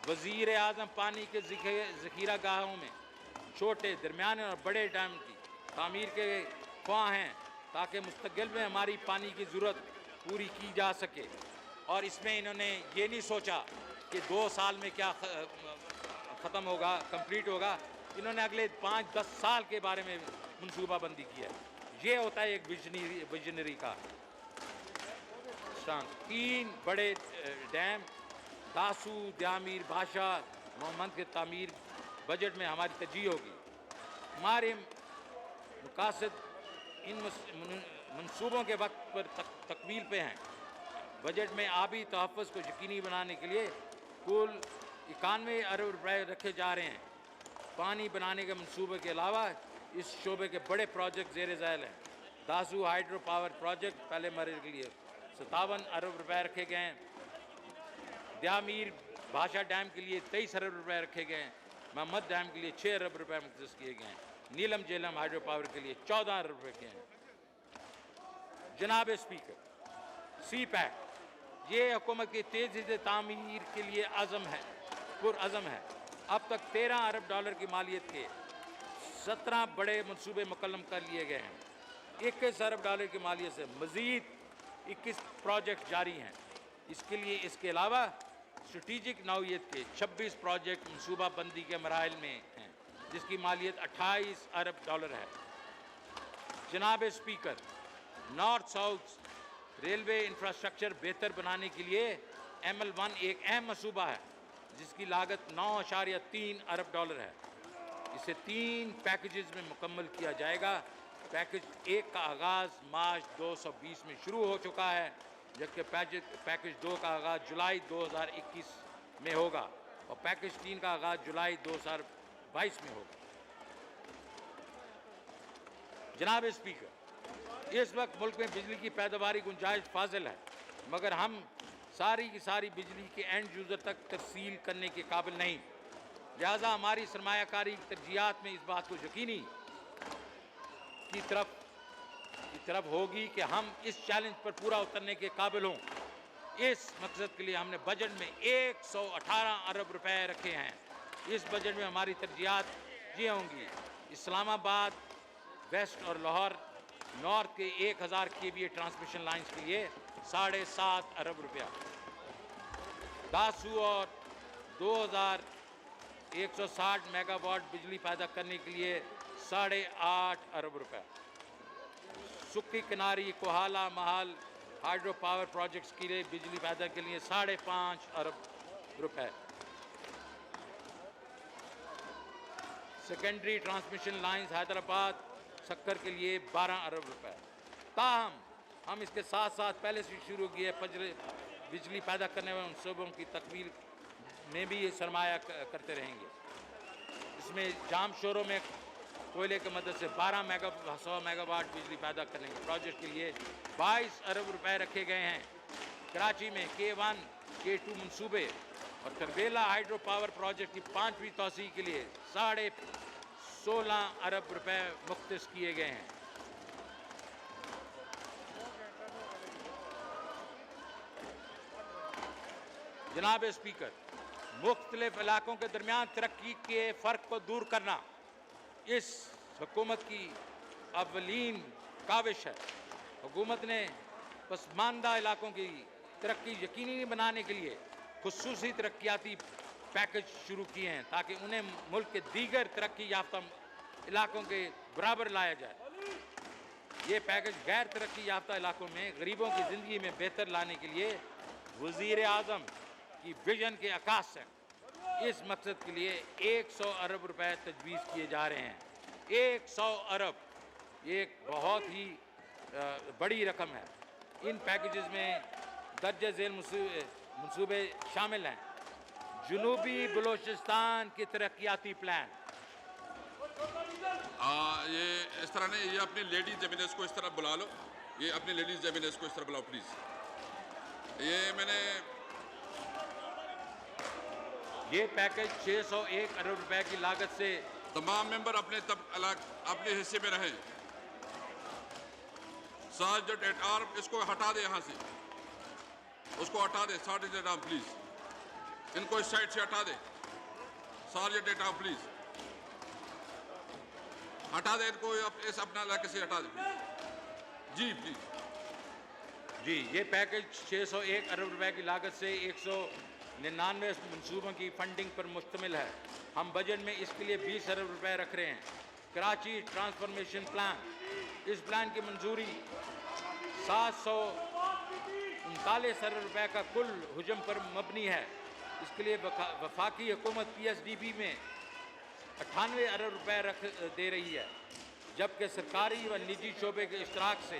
वज़ीर आज़म पानी के ज़ख़ीरा गाहों में छोटे, दरमियाने और बड़े डैम की तामीर के ख्वाह हैं। ताकि मुस्तक़बिल में हमारी पानी की ज़रूरत पूरी की जा सके। और इसमें इन्होंने ये नहीं सोचा कि 2 साल में क्या ख़त्म होगा, कंप्लीट होगा। इन्होंने अगले 5-10 साल के बारे में मनसूबाबंदी की है। ये होता है एक विजनरी का स्टांस। 3 बड़े डैम दासू, द्यामीर, भाषा, मोहम्मद के तामीर बजट में हमारी तरजीह होगी। हमारे मकासद इन मंसूबों के वक्त पर तकमील पे हैं। बजट में आबी तहफ़्फ़ुज़ को यकीनी बनाने के लिए कुल 91 अरब रुपए रखे जा रहे हैं। पानी बनाने के मंसूबे के अलावा इस शोबे के बड़े प्रोजेक्ट ज़ेर ज़ैल हैं। दासू हाइड्रो पावर प्रोजेक्ट पहले मरहले के लिए 57 अरब रुपए रखे गए हैं। द्यामीर भाषा डैम के लिए 23 अरब रुपए रखे गए हैं। मोहम्मद डैम के लिए 6 अरब रुपए मुख्तस किए गए हैं। नीलम जेलम हाइड्रो पावर के लिए 14 अरब रुपए के हैं। जनाब स्पीकर, सी पैक ये हुकूमत की तेज़ी से तामीर के लिए पुरअज़म है। अब तक 13 अरब डॉलर की मालियत के 17 बड़े मंसूबे मुकम्मल कर लिए गए हैं। 21 अरब डॉलर की मालियत से मज़ीद 21 प्रोजेक्ट जारी हैं। इसके अलावा स्ट्रेटिजिक नौइयत के 26 प्रोजेक्ट मनसूबाबंदी के मराहल में हैं, जिसकी मालियत 28 अरब डॉलर है। जनाब speaker, north south railway infrastructure बेहतर बनाने के लिए ML1 एक अहम मनसूबा है, जिसकी लागत 9.3 अरब डॉलर है। इसे 3 पैकेजेस में मुकम्मल किया जाएगा। पैकेज 1 का आगाज़ मार्च 2020 में शुरू हो चुका है, जबकि पैकेज 2 का आगाज़ जुलाई 2021 में होगा और पैकेज 3 का आगाज़ जुलाई 2022 में होगा। जनाब स्पीकर, इस वक्त मुल्क में बिजली की पैदावारी गुंजाइश फाजिल है, मगर हम सारी की सारी बिजली के एंड यूज़र तक तरसील करने के काबिल नहीं। लिहाजा हमारी सरमायाकारी की तरजीहात में इस बात को यकीनी की तरफ होगी कि हम इस चैलेंज पर पूरा उतरने के काबिल हों। इस मकसद के लिए हमने बजट में 118 अरब रुपए रखे हैं। इस बजट में हमारी तरजीहात ये होंगी: इस्लामाबाद वेस्ट और लाहौर नॉर्थ के 1000 kVA ट्रांसमिशन लाइन्स के लिए 7.5 अरब रुपया, दासू और 2160 मेगावाट बिजली पैदा करने के लिए 8.5 अरब रुपए, सुक्की किनारी Kohala Mahal hydro power projects के लिए बिजली पैदा के लिए 5.5 अरब रुपए, सेकेंडरी ट्रांसमिशन लाइन्स हैदराबाद सक्कर के लिए 12 अरब रुपए। ताहम हम इसके साथ साथ पहले से शुरू किए बिजली पैदा करने वाले मनसूबों की तकमील में भी सरमाया करते रहेंगे। इसमें जाम शोरों में कोयले की मदद से 100 मेगावाट बिजली पैदा करने के प्रोजेक्ट के लिए 22 अरब रुपए रखे गए हैं। कराची में K1 K2 मनसूबे और करबेला हाइड्रो पावर प्रोजेक्ट की 5वीं तोसी के लिए 16.5 अरब रुपए मुख्तस किए गए हैं। जनाब स्पीकर, मुख्तलिफ इलाकों के दरमियान तरक्की के फ़र्क को दूर करना इस हुकूमत की अव्वलीन काविश है। हुकूमत ने पसमानदा इलाकों की तरक्की यकीनी बनाने के लिए खुसूसी तरक्याती पैकेज शुरू किए हैं, ताकि उन्हें मुल्क के दीगर तरक्की याफ्ता इलाकों के बराबर लाया जाए। ये पैकेज गैर तरक्की याफ्ता इलाकों में गरीबों की ज़िंदगी में बेहतर लाने के लिए वज़ीर आज़म की विजन के अक्कास है। इस मकसद के लिए 100 अरब रुपए तजवीज़ किए जा रहे हैं। 100 अरब एक बहुत ही बड़ी रकम है। इन पैकेजेस में दर्ज झेल मनसूबे शामिल हैं: जनूबी बलोचिस्तान की तरक्याती प्लान। ये इस तरह नहीं, ये अपने लेडीज एमिनेस को इस तरह बुला लो, ये अपने लेडीज एमिनेस को इस तरह बुलाओ प्लीज़। ये पैकेज 601 अरब रुपए की लागत से तमाम मेंबर अपने हिस्से में रहें। सार्जेंट एट आर्म इसको हटा दे, यहाँ से उसको हटा दे। सार्जेंट एट आर्म प्लीज़, इनको इस साइड से हटा दे। सार्जेंट एट आर्म प्लीज़ हटा दे इनको, इस अपना इलाके से हटा दे। जी प्लीज। जी, ये पैकेज 601 अरब रुपए की लागत से 199 मंसूबों की फंडिंग पर मुश्तमिल है। हम बजट में इसके लिए 20 अरब रुपए रख रहे हैं। कराची ट्रांसफॉर्मेशन प्लान, इस प्लान की मंजूरी 739 अरब रुपए का कुल हुजम पर मबनी है। इसके लिए वफाकी हुकूमत PSDB में 98 अरब रुपए दे रही है, जबकि सरकारी व निजी शोबे के इश्तराक से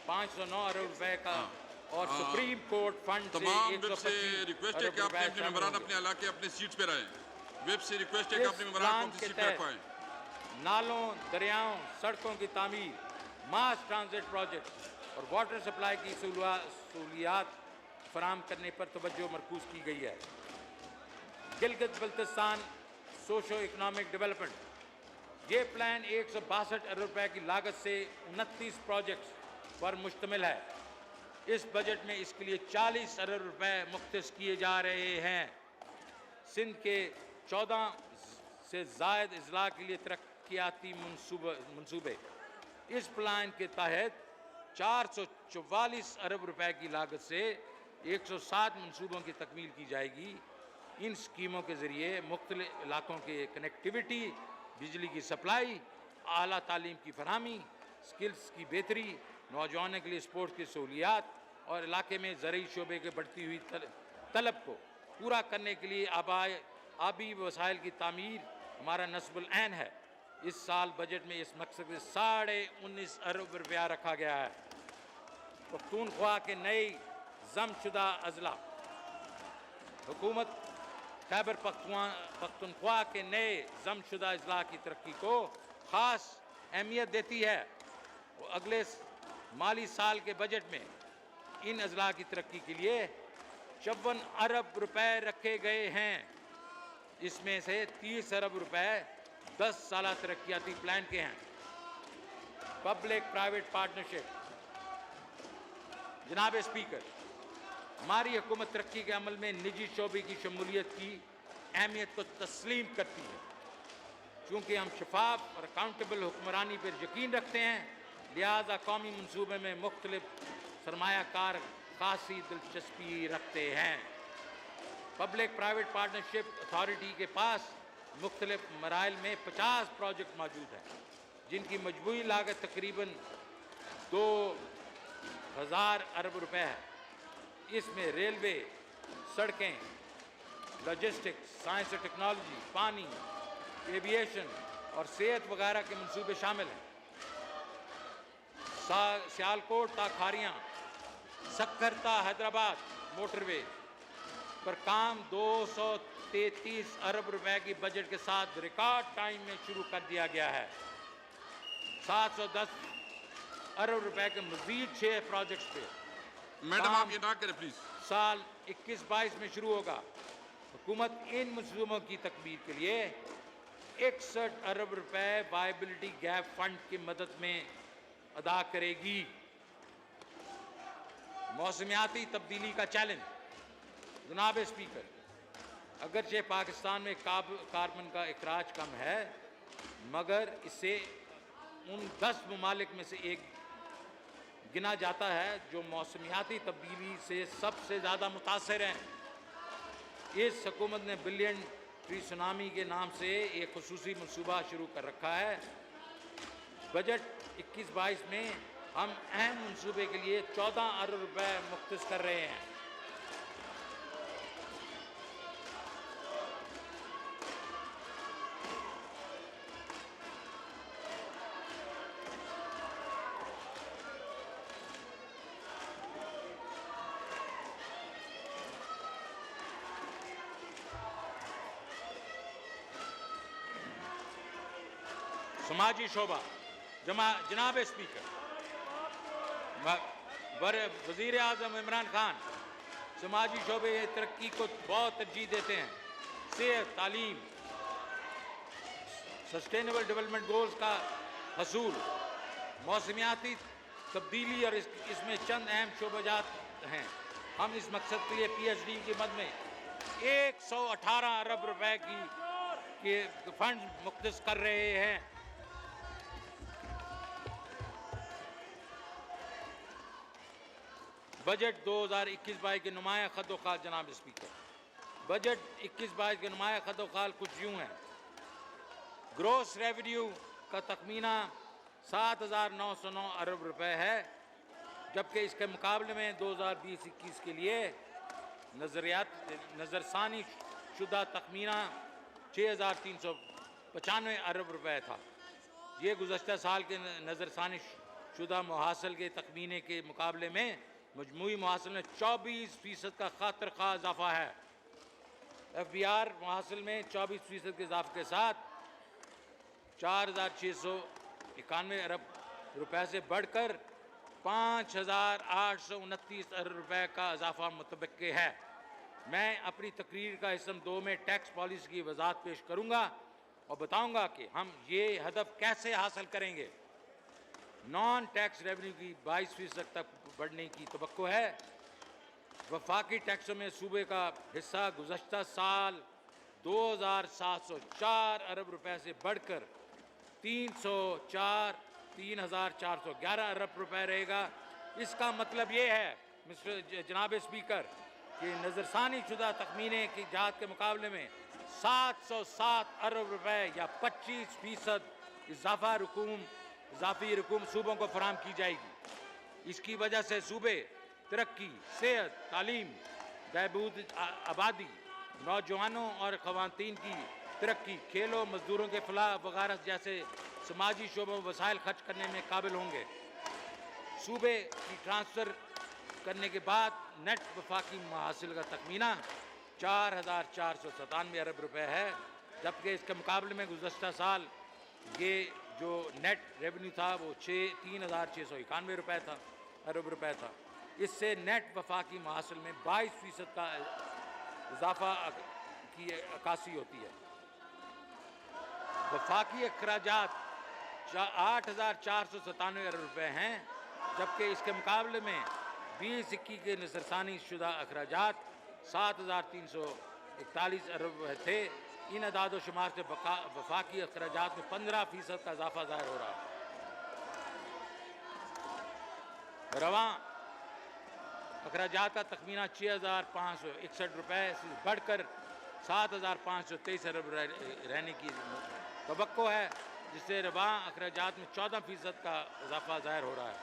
509 अरब रुपए का और सुप्रीम कोर्ट फंड से तमाम वेब से 125 रिक्वेस्ट है अरब कि अपने रुपए मेंबरान शामिल अपने इलाके अपने सीट पे रहें। वेब से रिक्वेस्ट है कि इस अपने मेंबरान प्लान को अपनी के सीट पे तहत रखवाएं। नालों, दरियाओं, सड़कों की तामीर, मास ट्रांजिट प्रोजेक्ट और वाटर सप्लाई की सहूलियात फराम करने पर तवज्जो मरकूज की गई है। Gilgit Baltistan socio economic development, ये प्लान 162 अरब रुपए की लागत से 29 प्रोजेक्ट्स पर मुश्तमिल है। इस बजट में इसके लिए 40 अरब रुपए मुख्तस किए जा रहे हैं। सिंध के 14 से जायद अजला के लिए तरक्याती मंसूबे, इस प्लान के तहत 444 अरब रुपए की लागत से 107 मंसूबों की तकमील की जाएगी। इन स्कीमों के ज़रिए मुख्तलिफ इलाकों के कनेक्टिविटी, बिजली की सप्लाई, आला तालीम की फरहमी, स्किल्स की बेहतरी, नौजवानों के लिए स्पोर्ट्स की सहूलियात और इलाके में ज़रूरी शोबे के बढ़ती हुई तलब को पूरा करने के लिए आबी वसाइल की तामीर हमारा नस्बुल ऐन है। इस साल बजट में इस मकसद से 19.5 अरब रुपया रखा गया है। पख्तूनख्वा के नए जमशुदा अजला, हुकूमत खैबर पख्तूनख्वा के नए जमशुदा अजला की तरक्की को ख़ास अहमियत देती है। अगले माली साल के बजट में इन अजला की तरक्की के लिए 54 अरब रुपए रखे गए हैं। इसमें से 30 अरब रुपए 10 साला तरक्याती प्लान के हैं। पब्लिक प्राइवेट पार्टनरशिप, जनाब स्पीकर, हमारी हुकूमत तरक्की के अमल में निजी शोबे की शमूलियत की अहमियत को तस्लीम करती है। चूँकि हम शफाफ और अकाउंटेबल हुक्मरानी पर यकीन रखते हैं, लिहाजा कौमी मनसूबे में मुख्तलिफ सरमायाकार खासी दिलचस्पी रखते हैं। पब्लिक प्राइवेट पार्टनरशिप अथॉरिटी के पास मुख्तलिफ मराइल में 50 प्रोजेक्ट मौजूद हैं, जिनकी मजमूई लागत तकरीबन 2000 अरब रुपए है। इसमें रेलवे, सड़कें, लॉजिस्टिक्स, साइंस और टेक्नोलॉजी, पानी, एविएशन और सेहत वगैरह के मंसूबे शामिल हैं। सियालकोट ता खारियाँ, सक्कर ता हैदराबाद मोटरवे पर काम 233 अरब रुपए की बजट के साथ रिकॉर्ड टाइम में शुरू कर दिया गया है। 710 अरब रुपए के मजीद 6 प्रोजेक्ट्स पे मैडम आप ये ना करें प्लीज। साल 21-22 में शुरू होगा। हुकूमत इन मंसूबों की तकमील के लिए 61 अरब रुपए वायबिलिटी गैप फंड की मदद में अदा करेगी। मौसमियाती तब्दीली का चैलेंज, जनाब स्पीकर, अगरचे पाकिस्तान में कार्बन का अखराज कम है, मगर इसे उन 10 ममालिक में से एक गिना जाता है जो मौसमियाती तब्दीली से सबसे ज़्यादा मुतासर हैं। इस हुकूमत ने बिलियन ट्री सुनामी के नाम से एक खुसूसी मनसूबा शुरू कर रखा है। बजट 21-22 में हम अहम मनसूबे के लिए 14 अरब रुपए मुख्तस कर रहे हैं। समाजी शोबा, जनाब स्पीकर, वज़ीर आज़म इमरान खान समाजी शोबे की तरक्की को बहुत तरजीह देते हैं। सेहत, तालीम, सस्टेनेबल डेवलपमेंट गोल्स का हसूल, मौसमियाती तब्दीली और इसमें चंद अहम शोबाजात हैं। हम इस मकसद के लिए PhD की मद में 118 अरब रुपए के फंड मुख्तस कर रहे हैं। बजट 2021-22 के नुमाया खदोखाल जनाब स्पीकर, बजट 21-22 के नुमाया खदोखाल कुछ यूँ हैं। ग्रोस रेवेन्यू का तखमीना 7,909 अरब रुपए है, जबकि इसके मुकाबले में 2020-21 के लिए नज़रसानी शुदा तखमीना 6,395 अरब रुपए था। ये गुज़श्ता साल के नज़रसानी शुदा मुहासिल के तखमीने के मुकाबले में मजमूई मुहासिल में 24% का खातिर खा इजाफा है। FBR मुहासिल में 24% के इजाफे के साथ 4,691 अरब रुपए से बढ़कर 5,829 अरब रुपए का इजाफा मुतबक्के है। मैं अपनी तकरीर का हिस्सा 2 में टैक्स पॉलिसी की वजाहत पेश करूंगा और बताऊंगा कि हम ये हदफ कैसे हासिल करेंगे। नॉन टैक्स रेवेन्यू की 22% तक बढ़ने की तवक्को है। वफाकी टैक्सों में सूबे का हिस्सा गुज़श्ता साल 2,704 अरब रुपए से बढ़कर 3,411 अरब रुपए रहेगा। इसका मतलब ये है जनाब स्पीकर कि नज़रसानी शुदा तखमीने की जात के मुकाबले में 707 अरब रुपए या 25% इजाफी रकूम सूबों को फराम की जाएगी। इसकी वजह से सूबे तरक्की, सेहत, तालीम, बहबूद आबादी, नौजवानों और ख़वातीन की तरक्की, खेलों, मजदूरों के फलाह वगैरह जैसे समाजी शोबों में वसाइल खर्च करने में काबिल होंगे। सूबे की ट्रांसफ़र करने के बाद नेट वफाकी महासिल का तखमीना 4,497 अरब रुपए है, जबकि इसके मुकाबले में गुज़श्ता साल ये जो नेट रेवेन्यू था वो 3,691 अरब रुपए था। इससे नेट वफाकी महासिल में 22% का इजाफा की अक्कासी होती है। वफाकी अखराजात 8,497 अरब रुपए हैं, जबकि इसके मुकाबले में 2021 के नज़रसानी शुदा अखराजात 7,341 अरब थे। इन अदाद व शुमार से वफाकी अखराजात में 15% का इजाफा ज़ाहिर हो रहा है। रवां अखराजात का तखमीना 6,561 रुपए से बढ़कर 7,523 अरब रहने की तवक्को है, जिससे रवां अखराजात में 14% का इजाफा ज़ाहिर हो रहा है।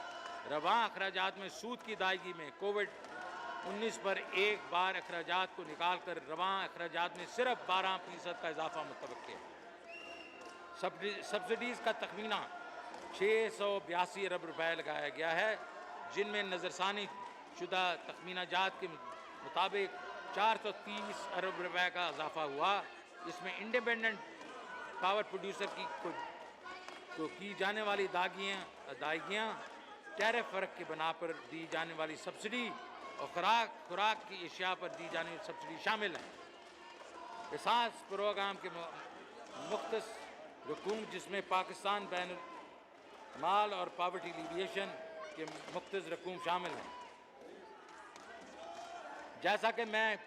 रवां अखराजात में सूद की अदायगी में कोविड-19 पर एक बार अखराजात को निकाल कर रवां अखराजात में सिर्फ 12% का इजाफा मुतवक्के है। सब्सिडीज़ का तखमीना 682 अरब रुपए लगाया गया है, जिनमें नज़रसानी शुदा तखमीना जात के मुताबिक 430 अरब रुपए का इजाफा हुआ। इसमें इंडिपेंडेंट पावर प्रोड्यूसर को की जाने वाली अदायगियाँ, टैरिफ फ़र्क की बना पर दी जाने वाली सब्सिडी और खुराक की अशिया पर दी जाने वाली सब्सिडी शामिल है। एहसास प्रोग्राम के मुख्तस रकूम, जिसमें पाकिस्तान बैन माल और पावर्टी एलिविएशन के मुख्तस रकूम शामिल हैं। जैसा कि मैं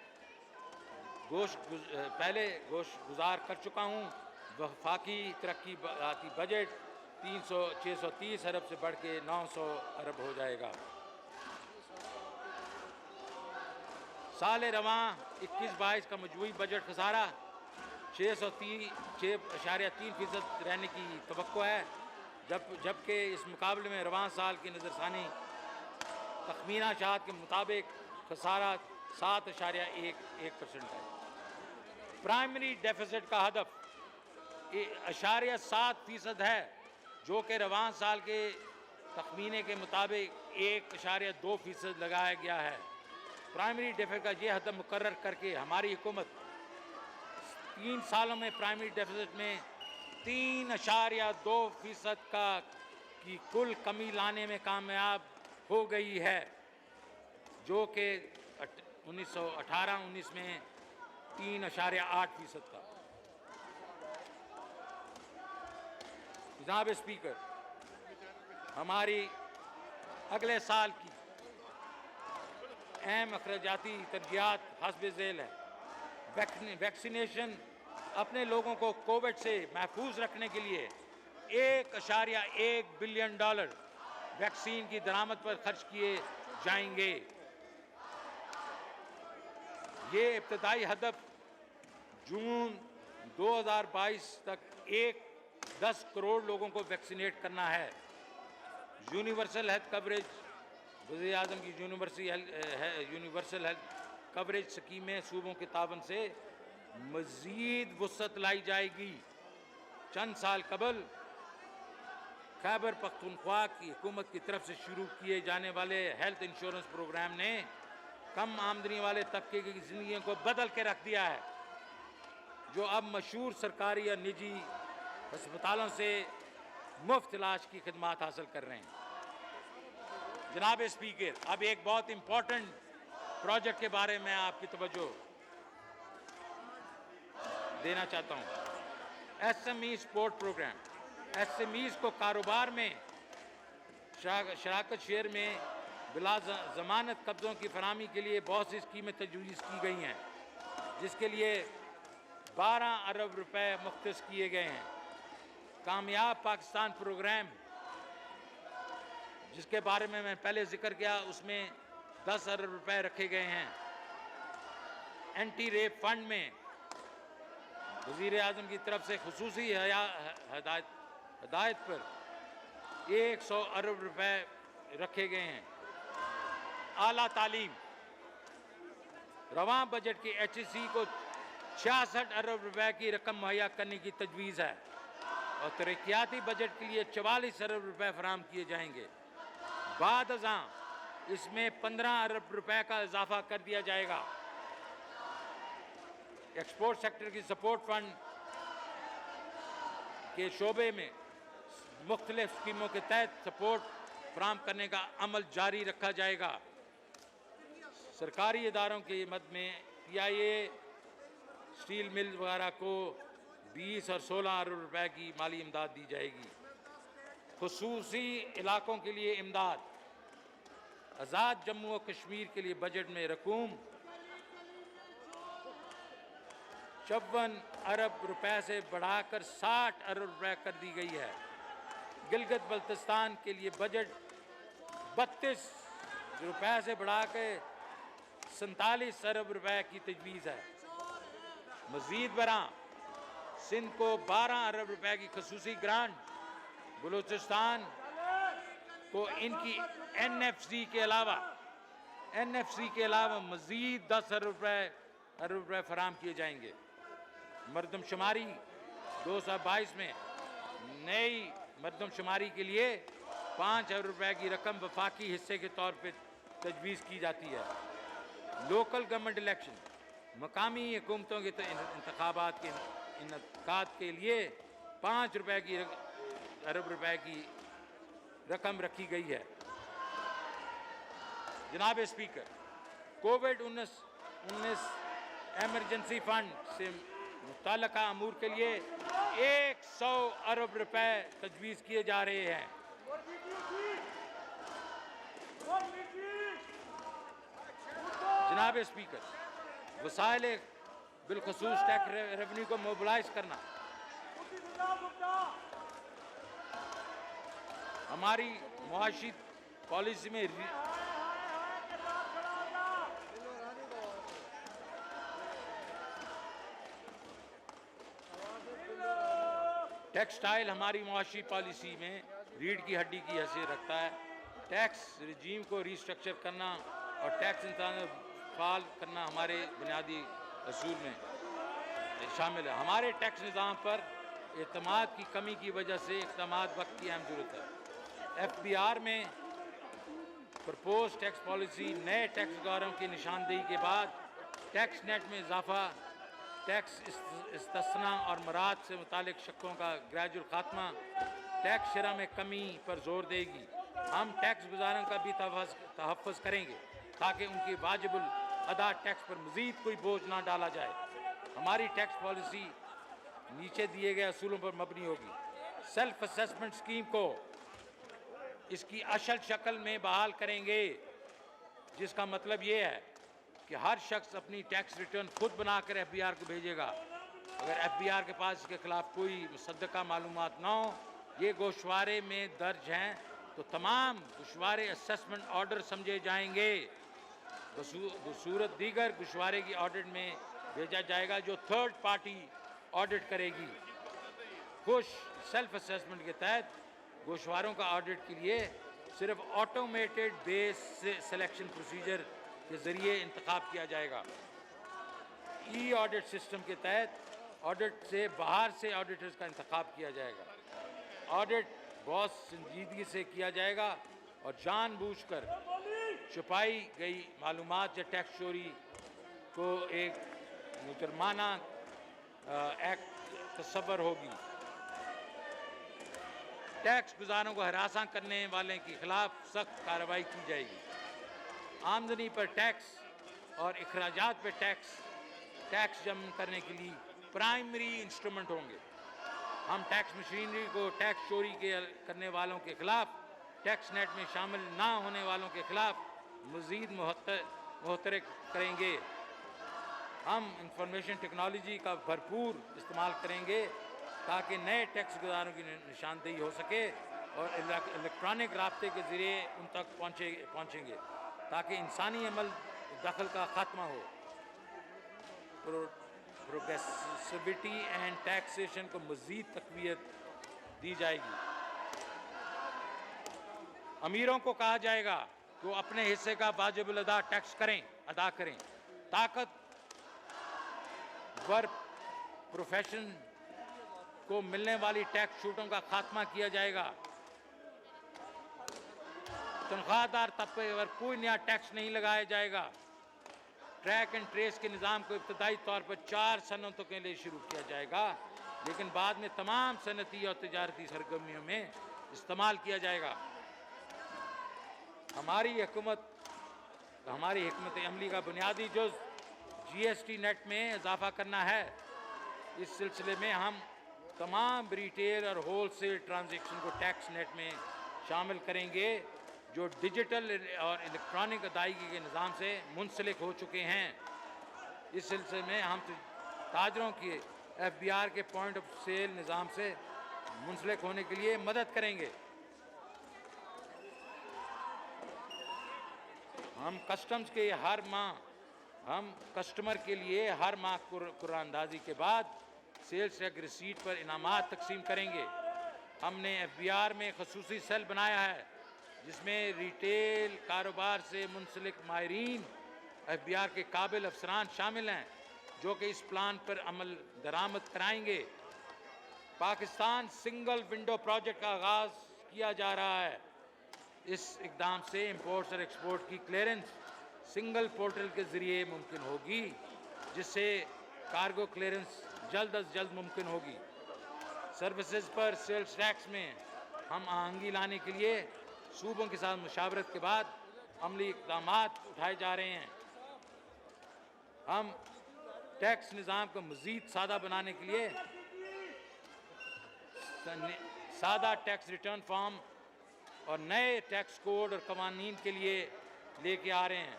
पहले गोश गुजार कर चुका हूँ, वफाकी तरक्की बजट 630 अरब से बढ़ के 900 अरब हो जाएगा। साल रवां 21-22 का मजमूई बजट खसारा 6.3% रहने की तवक्को है, जबकि इस मुकाबले में रवां साल की नज़रसानी तखमीना शात के मुताबिक खसारा 7.11% है। प्राइमरी डेफिसिट का हदफ 0.7% है, जो कि रवां साल के तखमीने के मुताबिक 1.2% लगाया गया है। प्राइमरी डेफिसिट का ये हदफ मुकर्रर करके हमारी हुकूमत 3 सालों में प्राइमरी डेफिसिट में 3.2% की कुल कमी लाने में कामयाब हो गई है, जो कि 1918-19 में 3.8% था। जनाब स्पीकर, हमारी अगले साल की अहम अखराजाती तरजीहात हस्ब ज़ैल है। वैक्सीनेशन अपने लोगों को कोविड से महफूज रखने के लिए $1.1 बिलियन वैक्सीन की दरामद पर खर्च किए जाएंगे। ये इब्तदाई हदफ जून 2022 तक 10 करोड़ लोगों को वैक्सीनेट करना है। यूनिवर्सल हेल्थ कवरेज, वज़ीर आज़म की यूनिवर्सल हेल्थ कवरेज स्कीम में सूबों के तावन से मज़ीद वुसअत लाई जाएगी। चंद साल कबल खैबर पख्तूनख्वा की हुकूमत की तरफ से शुरू किए जाने वाले हेल्थ इंश्योरेंस प्रोग्राम ने कम आमदनी वाले तबके की ज़िंदगी को बदल के रख दिया है, जो अब मशहूर सरकारी या निजी अस्पतालों से मुफ्त इलाज की खिदमात हासिल कर रहे हैं। जनाब स्पीकर, अब एक बहुत इम्पोर्टेंट प्रोजेक्ट के बारे में आपकी तवज्जो देना चाहता हूँ। SME support programme. SMEs को कारोबार में शराकत शेयर में बिला ज़मानत कब्ज़ों की फराहमी के लिए बहुत सी स्कीमें तजवीज़ की गई हैं, जिसके लिए 12 अरब रुपए मुख्तस किए गए हैं। कामयाब पाकिस्तान प्रोग्राम, जिसके बारे में मैं पहले जिक्र किया, उसमें 10 अरब रुपए रखे गए हैं। एंटी रेप फंड में वज़ीर आज़म की तरफ से खुसूसी हदायत पर 100 अरब रुपए रखे गए हैं। आला तालीम, रवां बजट की HEC को 66 अरब रुपए की रकम मुहैया करने की तजवीज़ है और तरक्याती बजट के लिए 44 अरब रुपए फराहम किए जाएंगे। बाद अज़ां इसमें 15 अरब रुपए का इजाफा कर दिया जाएगा। एक्सपोर्ट सेक्टर की सपोर्ट फंड के शोबे में मुख्तलिफ स्कीमों के तहत सपोर्ट फराहम करने का अमल जारी रखा जाएगा। सरकारी इदारों के मद में PIA, स्टील मिल वगैरह को 20 और 16 अरब रुपए की माली इमदाद दी जाएगी। खुसूसी इलाकों के लिए इमदाद, आज़ाद जम्मू और कश्मीर के लिए बजट में रकूम 54 अरब रुपए से बढ़ाकर 60 अरब रुपए कर दी गई है। गिलगित बल्तिस्तान के लिए बजट 32 रुपए से बढ़ा के 47 अरब रुपए की तजवीज़ है। मज़ीद बरां सिंध को 12 अरब रुपए की खसूसी ग्रांट, बलूचिस्तान को इनकी NFC के अलावा मज़ीद 10 अरब रुपए फराहम किए जाएंगे। मरदमशुमारी 2022 में नई मरदमशुमारी के लिए 5 अरब रुपए की रकम वफाकी हिस्से के तौर पर तजवीज़ की जाती है। लोकल गवर्नमेंट इलेक्शन, मकामी हुकूमतों के इंतखाबात के इनेकाद के लिए 5 अरब रुपए की रकम रखी गई है। जनाब स्पीकर, कोविड-19 एमरजेंसी फंड से मुतल्लिका अमूर के लिए 100 अरब रुपए तजवीज़ किए जा रहे हैं। जनाब स्पीकर, वसाइल बिलखसूस टैक्स रेवेन्यू को मोबिलाइज करना हमारी मुआशी पॉलिसी में टेक्सटाइल हमारी मुआशी पॉलिसी में रीढ़ की हड्डी की हैसियत रखता है। टैक्स रिजीम को रीस्ट्रक्चर करना और टैक्स इंतजाम फाल करना हमारे बुनियादी असूल में शामिल है। हमारे टैक्स निज़ाम पर एतमाद की कमी की वजह से इक़दामात वक्त की अहम ज़रूरत है। FBR में प्रपोज टैक्स पॉलिसी नए टैक्स गारों की निशानदेही के बाद टैक्स नेट में इजाफा, टैक्स इस्तिस्ना और मराद से मुतालिक शक्कों का ग्रेजुअल खात्मा, टैक्स शरह में कमी पर जोर देगी। हम टैक्स गुजारों का भी तहफ़्फ़ुज़ करेंगे ताकि उनकी वाजिबुल अदा टैक्स पर मज़ीद कोई बोझ ना डाला जाए। हमारी टैक्स पॉलिसी नीचे दिए गए असूलों पर मबनी होगी। सेल्फ असेसमेंट स्कीम को इसकी असल शक्ल में बहाल करेंगे, जिसका मतलब ये है कि हर शख्स अपनी टैक्स रिटर्न खुद बनाकर FBR को भेजेगा। अगर FBR के पास इसके खिलाफ कोई मुसद्दका मालूमात ना हो, ये गोशवारे में दर्ज हैं, तो तमाम गोशवारे असेसमेंट ऑर्डर समझे जाएंगे। बसूरत दीगर गोशवारे की ऑडिट में भेजा जाएगा जो थर्ड पार्टी ऑडिट करेगी। कुछ सेल्फ असेसमेंट के तहत गोशवारों का ऑडिट के लिए सिर्फ ऑटोमेटेड बेस सिलेक्शन प्रोसीजर के ज़रिए इंतखाब किया जाएगा। ई ऑडिट सिस्टम के तहत ऑडिट से बाहर से ऑडिटर्स का इंतखाब किया जाएगा। ऑडिट बहुत संजीदगी से किया जाएगा और जानबूझकर छुपाई गई मालूमात या टैक्स चोरी को एक मुजरमाना एक्ट तस्वर होगी। टैक्स गुजारों को हरासा करने वाले के खिलाफ सख्त कार्रवाई की जाएगी। आमदनी पर टैक्स और अखराजात पर टैक्स जमा करने के लिए प्राइमरी इंस्ट्रूमेंट होंगे। हम टैक्स मशीनरी को टैक्स चोरी करने वालों के खिलाफ, टैक्स नेट में शामिल ना होने वालों के खिलाफ मज़ीद मुहतरक करेंगे। हम इंफॉर्मेशन टेक्नोलॉजी का भरपूर इस्तेमाल करेंगे ताकि नए टैक्स गुजारों की निशानदेही हो सके और इलेक्ट्रॉनिक राब्ते के ज़रिए उन तक पहुँचेंगे ताकि इंसानी अमल दखल का ख़ात्मा हो। प्रोग्रेसिविटी एंड टैक्सेशन को मज़ीद तक़वियत दी जाएगी। अमीरों को कहा जाएगा कि वो अपने हिस्से का वाजिब टैक्स अदा करें। ताकतवर प्रोफेशन को मिलने वाली टैक्स छूटों का खात्मा किया जाएगा। तनख्वाहदार तबके पर कोई नया टैक्स नहीं लगाया जाएगा। ट्रैक एंड ट्रेस के निज़ाम को इब्तदाई तौर पर 4 सनतों के लिए शुरू किया जाएगा, लेकिन बाद में तमाम सनती और तजारती सरगर्मियों में इस्तेमाल किया जाएगा। हमारी हिकमत अमली का बुनियादी जुज़ GST नेट में इजाफा करना है। इस सिलसिले में हम तमाम रिटेल और होलसेल ट्रांजैक्शन को टैक्स नेट में शामिल करेंगे जो डिजिटल और इलेक्ट्रॉनिक अदायगी के निज़ाम से मुंसलिक हो चुके हैं। इस सिलसिले में हम ताजरों के FBR के पॉइंट ऑफ सेल निज़ाम से मुंसलिक होने के लिए मदद करेंगे। हम कस्टमर के लिए हर माह कुरानंदाजी के बाद सेल्स टैक्स रिसीट पर इनामात तकसीम करेंगे। हमने FBR में खसूसी सेल बनाया है जिसमें रिटेल कारोबार से मुंसलिक माहिरीन FBR के काबिल अफसरान शामिल हैं जो कि इस प्लान पर अमल दरामद कराएंगे। पाकिस्तान सिंगल विंडो प्रोजेक्ट का आगाज़ किया जा रहा है। इस इकदाम से इंपोर्ट्स और एक्सपोर्ट की क्लियरेंस सिंगल पोर्टल के ज़रिए मुमकिन होगी, जिससे कार्गो क्लियरेंस जल्द अज जल्द मुमकिन होगी। सर्विसेज पर सेल्स टैक्स में हम आहंगी लाने के लिए सूबों के साथ मुशावरत के बाद अमली इक़दाम उठाए जा रहे हैं। हम टैक्स निज़ाम को मज़ीद सादा बनाने के लिए सादा टैक्स रिटर्न फॉर्म और नए टैक्स कोड और कवानीन के लिए लेके आ रहे हैं।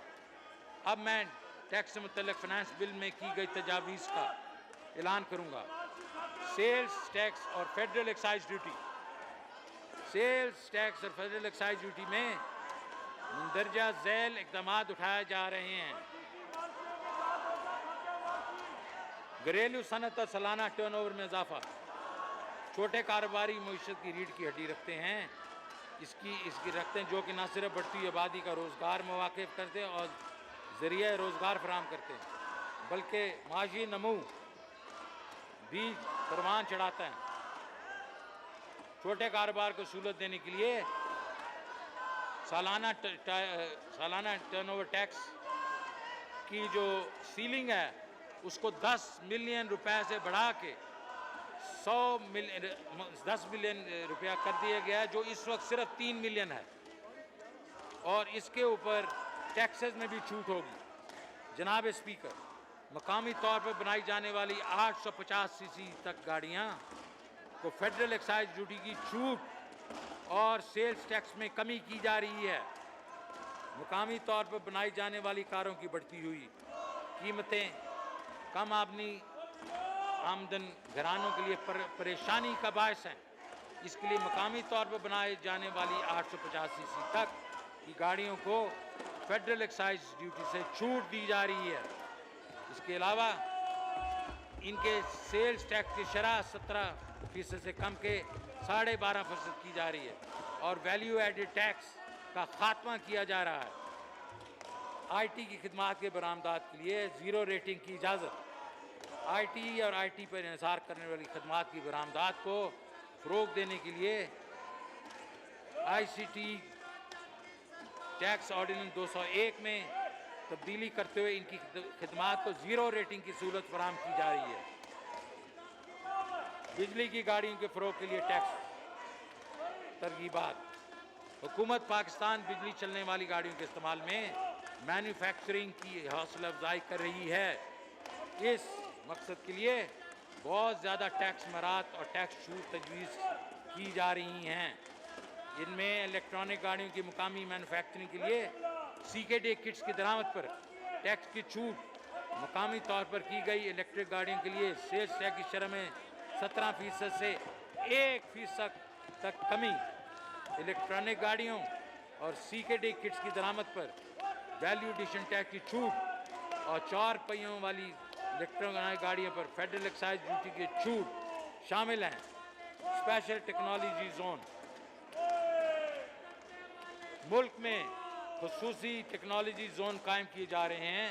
अब मैं टैक्स से मुतल्लिक़ फ़ाइनेंस बिल में की गई तजावीज़ का ऐलान करूँगा। सेल्स टैक्स और federal excise duty. Sales tax और फेडरल एक्साइज ड्यूटी में मंदरजा झैल इक़दामात उठाए जा रहे हैं। घरेलू सनत और सालाना टर्नओवर में इजाफा। छोटे कारोबारी मईशत की रीढ़ की हड्डी रखते हैं, इसकी रखते हैं जो कि न सिर्फ बढ़ती हुई आबादी का रोज़गार मौक़े करते हैं और ज़रिया रोज़गार फराहम करते हैं, बल्कि माशी नमू भी परवान चढ़ाता है। छोटे कारोबार को सहूलत देने के लिए सालाना टर्नओवर टैक्स की जो सीलिंग है उसको 10 मिलियन रुपए से बढ़ा के 10 मिलियन रुपया कर दिया गया है, जो इस वक्त सिर्फ 3 मिलियन है और इसके ऊपर टैक्सेस में भी छूट होगी। जनाब स्पीकर, मकामी तौर पर बनाई जाने वाली 850 सीसी तक गाड़ियाँ को फेडरल एक्साइज ड्यूटी की छूट और सेल्स टैक्स में कमी की जा रही है। मकामी तौर पर बनाई जाने वाली कारों की बढ़ती हुई कीमतें कम आमदन घरानों के लिए परेशानी का बायस हैं। इसके लिए मकामी तौर पर बनाए जाने वाली 850 सीसी तक की गाड़ियों को फेडरल एक्साइज ड्यूटी से छूट दी जा रही है। इसके अलावा इनके सेल्स टैक्स की शरह 17% से कम के 12.5% की जा रही है और वैल्यू एडेड टैक्स का खात्मा किया जा रहा है। आईटी की खिदमात के बरामदात के लिए ज़ीरो रेटिंग की इजाज़त। आईटी और आईटी पर इन्हिसार करने वाली खिदमात की बरामदात को फ़रोग देने के लिए आईसीटी टैक्स ऑर्डिनेंस 201 में तब्दीली करते हुए इनकी खिदमात को ज़ीरो रेटिंग की सहूलत फराहम की जा रही है। बिजली की गाड़ियों के फ़रोग के लिए टैक्स तरगीबात। हुकूमत पाकिस्तान बिजली चलने वाली गाड़ियों के इस्तेमाल में मैन्युफैक्चरिंग की हौसला अफजाई कर रही है। इस मकसद के लिए बहुत ज़्यादा टैक्स मरात और टैक्स छूट तजवीज़ की जा रही हैं। इनमें इलेक्ट्रॉनिक गाड़ियों की मुकामी मैन्युफैक्चरिंग के लिए CKD किट्स की दरामद पर टैक्स की छूट, मुकामी तौर पर की गई इलेक्ट्रिक गाड़ियों के लिए सेल्स टैक्स की शरह में 17% से 1% तक कमी, इलेक्ट्रॉनिक गाड़ियों और CKD किट्स की दरामद पर वैल्यू एडिशन टैक्स की छूट और 4 पहियों वाली इलेक्ट्रॉनिक गाड़ियों पर फेडरल एक्साइज ड्यूटी की छूट शामिल हैं। Special technology zone. मुल्क में खुसूसी टेक्नोलॉजी जोन कायम किए जा रहे हैं।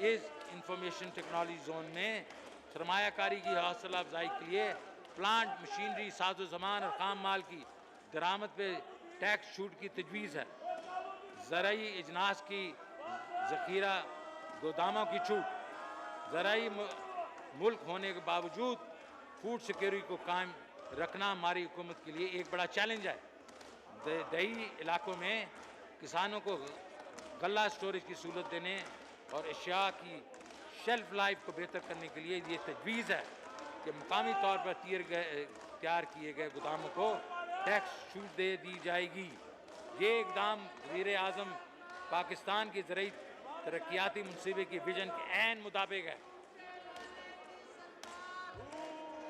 इस इंफॉर्मेशन टेक्नोलॉजी जोन में सरमायाकारी की हौसला अफजाई के लिए प्लांट, मशीनरी, साजो सामान और खाम माल की दरामद पे टैक्स छूट की तजवीज़ है। ज़राई इजनास की ज़ख़ीरा गोदामों की छूट। ज़राई मुल्क होने के बावजूद फूड सिक्योरिटी को कायम रखना हमारी हुकूमत के लिए एक बड़ा चैलेंज है। दही इलाकों में किसानों को गल्ला स्टोरेज की सहूलत देने और अशिया की शेल्फ लाइफ को बेहतर करने के लिए ये तजवीज़ है कि मुकामी तौर पर तैयार किए गए गोदामों को टैक्स छूट दे दी जाएगी। ये इकदाम वज़ीर आज़म पाकिस्तान के ज़राई तरक्याती मनसूबे की विजन के ऐन मुताबिक है।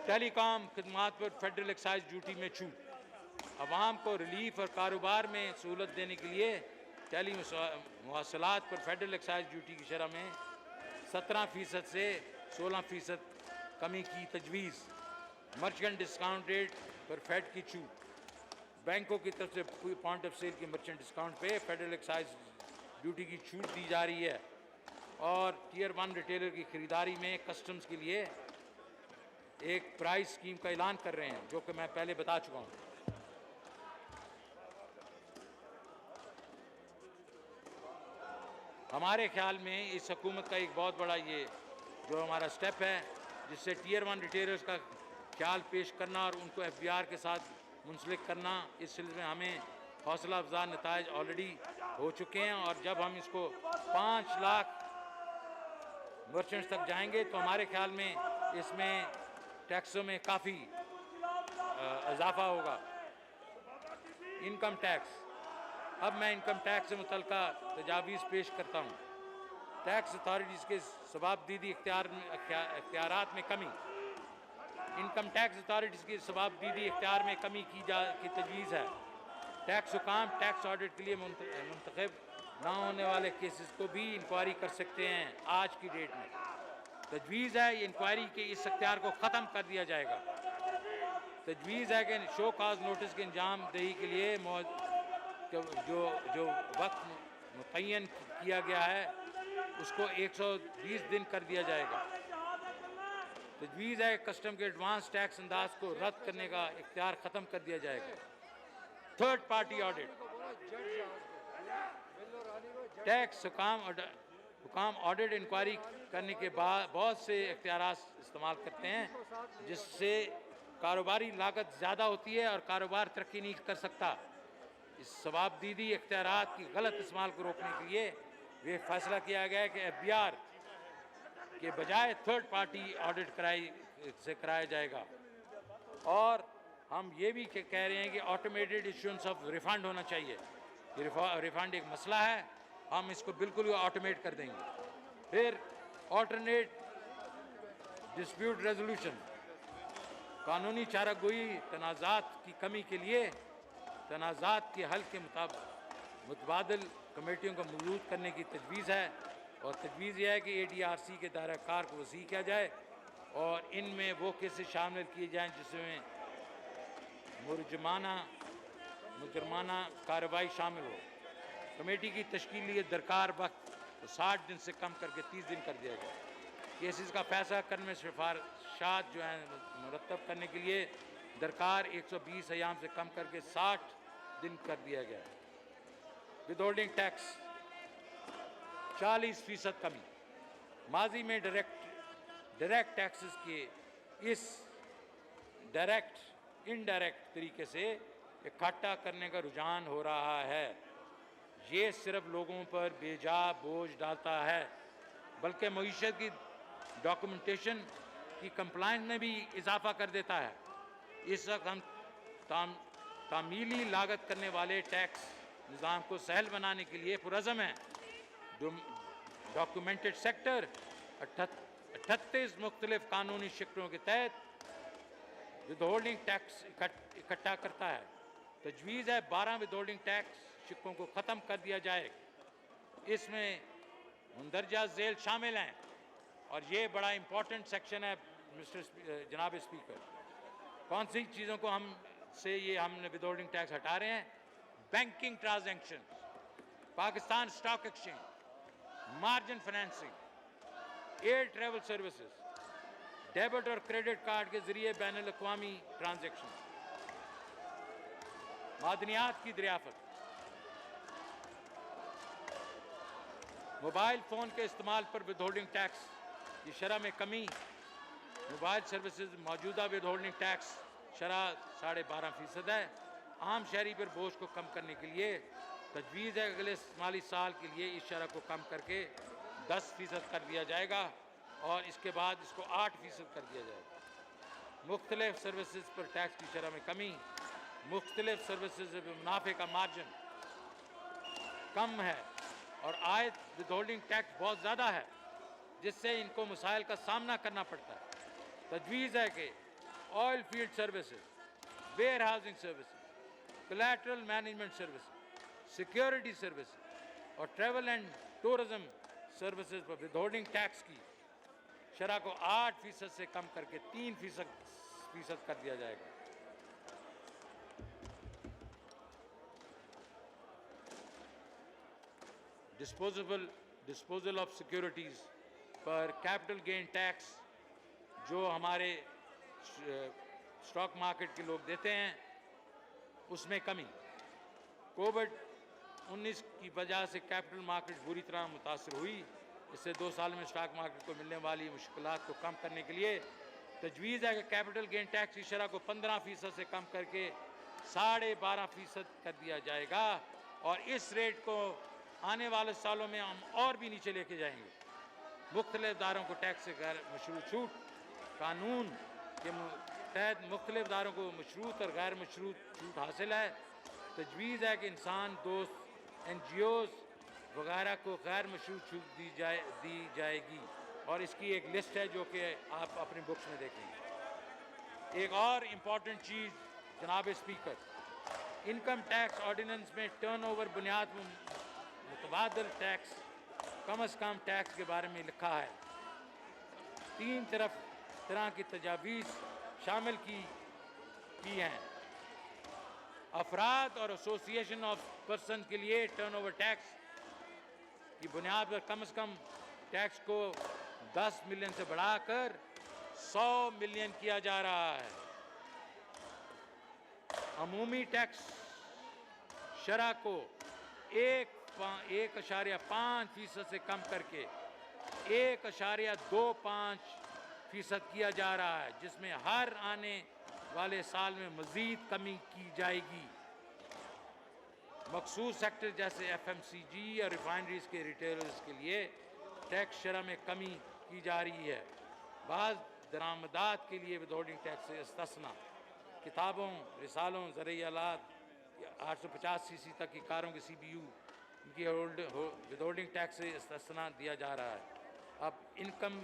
टेलीकॉम खिदमात पर फेडरल एक्साइज ड्यूटी में छूट। अवाम को रिलीफ और कारोबार में सहूलत देने के लिए टेली मवासलात पर फेडरल एक्साइज ड्यूटी की शरह में 17% से 16% कमी की तजवीज़। मर्चेंट डिस्काउंट रेट पर फेड की छूट। बैंकों की तरफ से पॉइंट ऑफ सेल के मर्चेंट डिस्काउंट पे फेडरल एक्साइज ड्यूटी की छूट दी जा रही है और टियर 1 रिटेलर की खरीदारी में कस्टम्स के लिए एक प्राइस स्कीम का ऐलान कर रहे हैं, जो कि मैं पहले बता चुका हूँ। हमारे ख्याल में इस हुकूमत का एक बहुत बड़ा ये जो हमारा स्टेप है, जिससे टियर 1 रिटेलर्स का ख्याल पेश करना और उनको FBR के साथ मुंसलिक करना, इस सिलसिले में हमें हौसला अफजा नताइज ऑलरेडी हो चुके हैं और जब हम इसको 5 लाख मर्चेंट्स तक जाएंगे तो हमारे ख्याल में इसमें टैक्सों में काफ़ी इजाफा होगा। Income tax. अब मैं इनकम टैक्स से मुतल्लिका तजावीज़ पेश करता हूँ। टैक्स अथॉरिटीज़ के सवाबदीदी इख्तियारात में कमी। इनकम टैक्स अथॉरिटीज़ की सवाबदीदी इख्तियार में कमी की तजवीज़ है। टैक्स हुकाम टैक्स ऑडिट के लिए मुंतखब ना होने वाले केसेस को भी इंक्वायरी कर सकते हैं। आज की डेट में तजवीज़ है इंक्वायरी के इस इख्तियार को ख़त्म कर दिया जाएगा। तजवीज़ है कि शो काज नोटिस के अंजाम दही के लिए जो वक्त मुतय्यन किया गया है उसको 120 दिन कर दिया जाएगा। तजवीज़ है कस्टम के एडवांस टैक्स अंदाज को रद्द करने का इख्तियार ख़त्म कर दिया जाएगा। Third party audit. टैक्स हुकाम ऑडिट इंक्वायरी करने के बाद बहुत से इख्तियारात इस्तेमाल करते हैं, जिससे कारोबारी लागत ज़्यादा होती है और कारोबार तरक्की नहीं कर सकता। इस सवाबदीदी इख्तियारात की गलत इस्तेमाल को रोकने के लिए ये फैसला किया गया है कि FBR के बजाय थर्ड पार्टी ऑडिट कराया जाएगा। और हम ये भी कह रहे हैं कि ऑटोमेटेड इशुएंस ऑफ रिफ़ंड होना चाहिए। रिफ़ंड एक मसला है, हम इसको बिल्कुल ऑटोमेट कर देंगे। फिर ऑल्टरनेट डिस्प्यूट रेजोल्यूशन। कानूनी चारागोई तनाज़ात की कमी के लिए तनाज़ात के हल के मुतबादिल कमेटियों को मौजूद करने की तजवीज़ है और तजवीज़ यह है कि ADRC के दायरा कार को वसी किया जाए और इनमें वो केसेस शामिल किए जाएँ जिसमें मुजरमाना कार्रवाई शामिल हो। कमेटी की तश्कील दरकार वक्त तो 60 दिन से कम करके 30 दिन कर दिया गया। केसेस का फैसला करने में सिफारिशात जो हैं मुरतब करने के लिए दरकार 120 अयाम से कम करके 60 दिन कर दिया गया। विदहोल्डिंग टैक्स 40% कमी। माजी में डायरेक्ट टैक्सेस के इस इनडायरेक्ट तरीके से इकट्ठा करने का रुझान हो रहा है। ये सिर्फ लोगों पर बेजा बोझ डालता है बल्कि मईशत की डॉक्यूमेंटेशन की कंप्लाइंस में भी इजाफा कर देता है। इस वक्त हम तामीली लागत करने वाले टैक्स निज़ाम को सहल बनाने के लिए पुरज़म हैं। डॉक्यूमेंटेड सेक्टर 38 मुख्तलिफ कानूनी शिक्लों के तहत विदहोल्डिंग टैक्स इकट्ठा करता है। तजवीज़ है 12 विदहोल्डिंग टैक्स शिक्कों को ख़त्म कर दिया जाए। इसमें मुंदरजा झेल शामिल हैं और ये बड़ा इंपॉर्टेंट सेक्शन है जनाब स्पीकर। कौन सी चीज़ों को हमने विदहोल्डिंग टैक्स हटा रहे हैं? Banking transaction, Pakistan stock exchange, margin financing, air travel services, debit और क्रेडिट कार्ड के जरिए बैन अल-अक़वामी ट्रांजैक्शन, मादनियात की दरियाफत, मोबाइल फ़ोन के इस्तेमाल पर विदहोल्डिंग टैक्स की शरह में कमी। मोबाइल सर्विसेज मौजूदा विदहोल्डिंग टैक्स शरह 12.5% है। आम शहरी पर बोझ को कम करने के लिए तजवीज़ है अगले माली साल के लिए इस शरह को कम करके 10% कर दिया जाएगा और इसके बाद इसको 8% कर दिया जाएगा। मुख्तलिफ सर्विसेज पर टैक्स की शरह में कमी। मुख्तलिफ सर्विसेज में मुनाफे का मार्जिन कम है और आयत विदहोल्डिंग टैक्स बहुत ज़्यादा है जिससे इनको मसाइल का सामना करना पड़ता है। तजवीज़ है कि oil field services, warehousing services, collateral management services, security services और ट्रैवल एंड टूरिज्म सर्विसेज पर विदहोल्डिंग टैक्स की शरह को 8% से कम करके 3% कर दिया जाएगा। डिस्पोजल ऑफ सिक्योरिटीज़ पर कैपिटल गेन टैक्स जो हमारे स्टॉक मार्केट के लोग देते हैं उसमें कमी। कोविड-19 की वजह से कैपिटल मार्केट बुरी तरह मुतासर हुई। इससे 2 साल में स्टॉक मार्केट को मिलने वाली मुश्किलात को कम करने के लिए तजवीज़ है कि कैपिटल गेन टैक्स की शरह को 15% से कम करके 12.5% कर दिया जाएगा और इस रेट को आने वाले सालों में हम और भी नीचे लेके जाएंगे। मुख्तलिफ दारों को टैक्स से गैर मशरूत छूट। कानून के तहत मुख्तलिफ दारों को मशरूत और गैर मशरूत छूट हासिल है। तजवीज़ है कि इंसान दोस्त NGOs वगैरह को गैर मशरूत छूट दी जाएगी और इसकी एक लिस्ट है जो कि आप अपनी बुक्स में देखेंगे। एक और इम्पॉर्टेंट चीज़ जनाब स्पीकर, इनकम टैक्स ऑर्डिनेंस में टर्नओवर बुनियाद मुतबादिल टैक्स कम से कम टैक्स के बारे में लिखा है। 3 तरह की तजावीज़ शामिल की हैं। अफराद और एसोसिएशन ऑफ पर्सन के लिए टर्नओवर टैक्स की बुनियाद पर कम से कम टैक्स को 10 मिलियन से बढ़ाकर 100 मिलियन किया जा रहा है। अमूमी टैक्स शरह को 1.5% से कम करके 1.25% किया जा रहा है जिसमें हर आने वाले साल में मज़ीद कमी की जाएगी। मखसूस सेक्टर जैसे FMCG और रिफाइनरीज के रिटेलर्स के लिए टैक्स शरह में कमी की जा रही है। बाज़ दरामदात के लिए विदहोल्डिंग टैक्स से इस्तिस्ना। किताबों, रिसालों, ज़रूरी आलात 850 cc तक की कारों के CBU इनकी विदहोल्डिंग टैक्स से इस्तिस्ना दिया जा रहा है। अब इनकम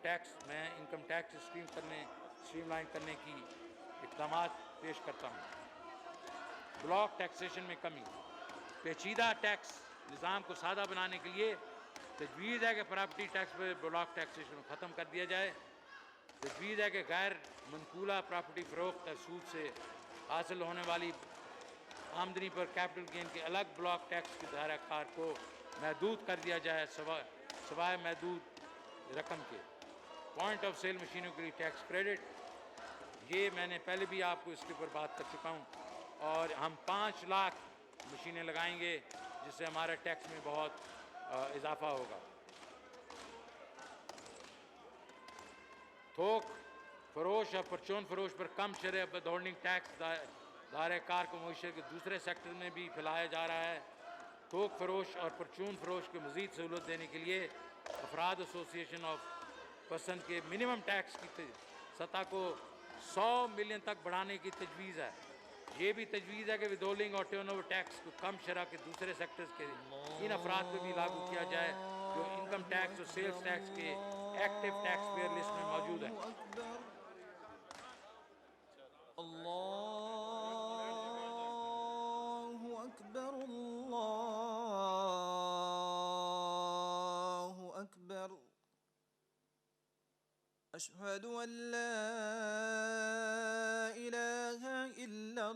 टैक्स स्ट्रीमलाइन करने की इक़दामात पेश करता हूँ। ब्लॉक टैक्सेशन में कमी। पेचीदा टैक्स निज़ाम को सादा बनाने के लिए तजवीज़ है कि प्रॉपर्टी टैक्स पर ब्लॉक टैक्सेशन ख़त्म कर दिया जाए। तजवीज़ है कि गैर मनकूला प्रॉपर्टी फ़रोख्त और सूद से हासिल होने वाली आमदनी पर कैपिटल गेन के अलग ब्लॉक टैक्स के दायरा कार को महदूद कर दिया जाए सवाए महदूद रकम के। पॉइंट ऑफ सेल मशीनों के लिए टैक्स क्रेडिट, ये मैंने पहले भी आपको इसके ऊपर बात कर चुका हूँ, और हम 5 लाख मशीनें लगाएंगे जिससे हमारा टैक्स में बहुत इजाफा होगा। थोक फरोश और परचून फरोश पर कम शरह विदहोल्डिंग टैक्स दायरे कार को मईशत के दूसरे सेक्टर में भी फैलाया जा रहा है। थोक फरोश और परचून फरोश को मज़ीद सहूलत देने के लिए अफराद एसोसिएशन ऑफ पर्सन के मिनिमम टैक्स की सतह को 100 मिलियन तक बढ़ाने की तजवीज़ है। ये भी तजवीज़ है कि विदहोल्डिंग और टर्नओवर टैक्स को कम शरह के दूसरे सेक्टर्स के इन अफराद पर भी लागू किया जाए जो इनकम टैक्स और सेल्स टैक्स के एक्टिव टैक्स पेयर लिस्ट में मौजूद है। अल्लाहु अकबर, अल्लाहु अकबर। अशहदु अन ला इलाहा इल्लल्लाह,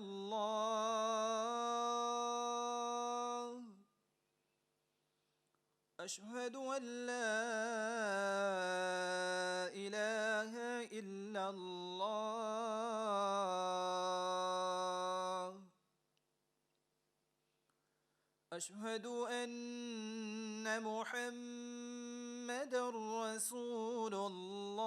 अशहदु अन ला इलाहा इल्लल्लाह, अशहदु अन्न मुहम्मदर रसूलुल्लाह,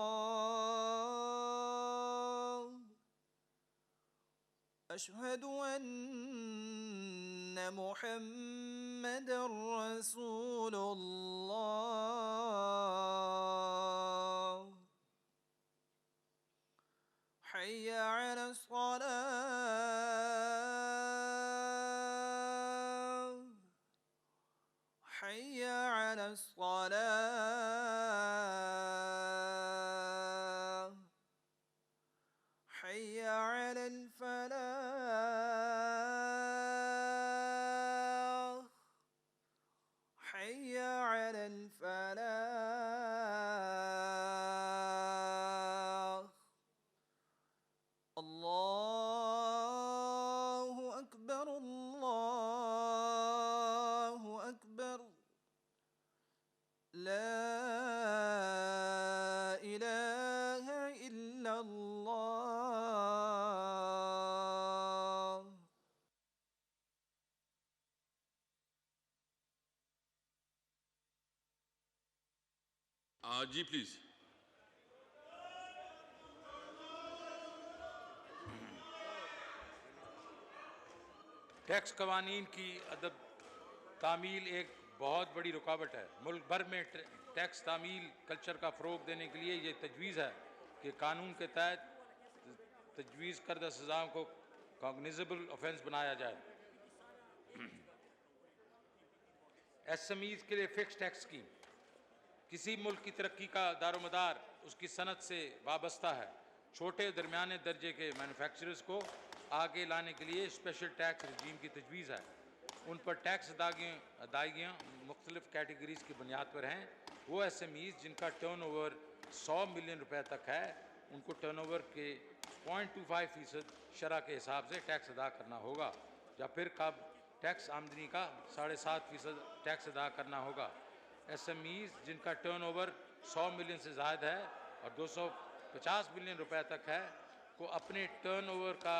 अशहदु अन्न मुहम्मदर रसूलुल्लाह। हय्य अलस्सलाह, हय्य अलस्सलाह, हय्य अलल फलाह, हय्य अलल फलाह। अल्लाहु अकबर, अल्लाहु अकबर। ला इलाहा इल्लल्लाह। जी प्लीज। टैक्स कवानीन की अदब तामील एक बहुत बड़ी रुकावट है। मुल्क भर में टैक्स तामील कल्चर का फ़रोग देने के लिए ये तजवीज़ है कि कानून के तहत तजवीज़ करदा सज़ाओं को कॉग्निजेबल ऑफेंस बनाया जाए। SMEs के लिए फ़िक्स टैक्स स्कीम, किसी मुल्क की तरक्की का दारोमदार उसकी सनत से वाबस्ता है। छोटे दरमियाने दर्जे के मैन्युफैक्चरर्स को आगे लाने के लिए स्पेशल टैक्स रजीम की तजवीज़ है। उन पर टैक्स अदायगियाँ मुख्तलिफ़ कैटेगरीज़ की बुनियाद पर हैं। वो SMEs जिनका टर्नओवर 100 मिलियन रुपए तक है, उनको टर्नओवर के 0.25% शरह के हिसाब से टैक्स अदा करना होगा, या फिर कब टैक्स आमदनी का 7.5% टैक्स अदा करना होगा। SMEs जिनका टर्नओवर 100 मिलियन से ज़्यादा है और 250 मिलियन रुपए तक है को अपने टर्नओवर का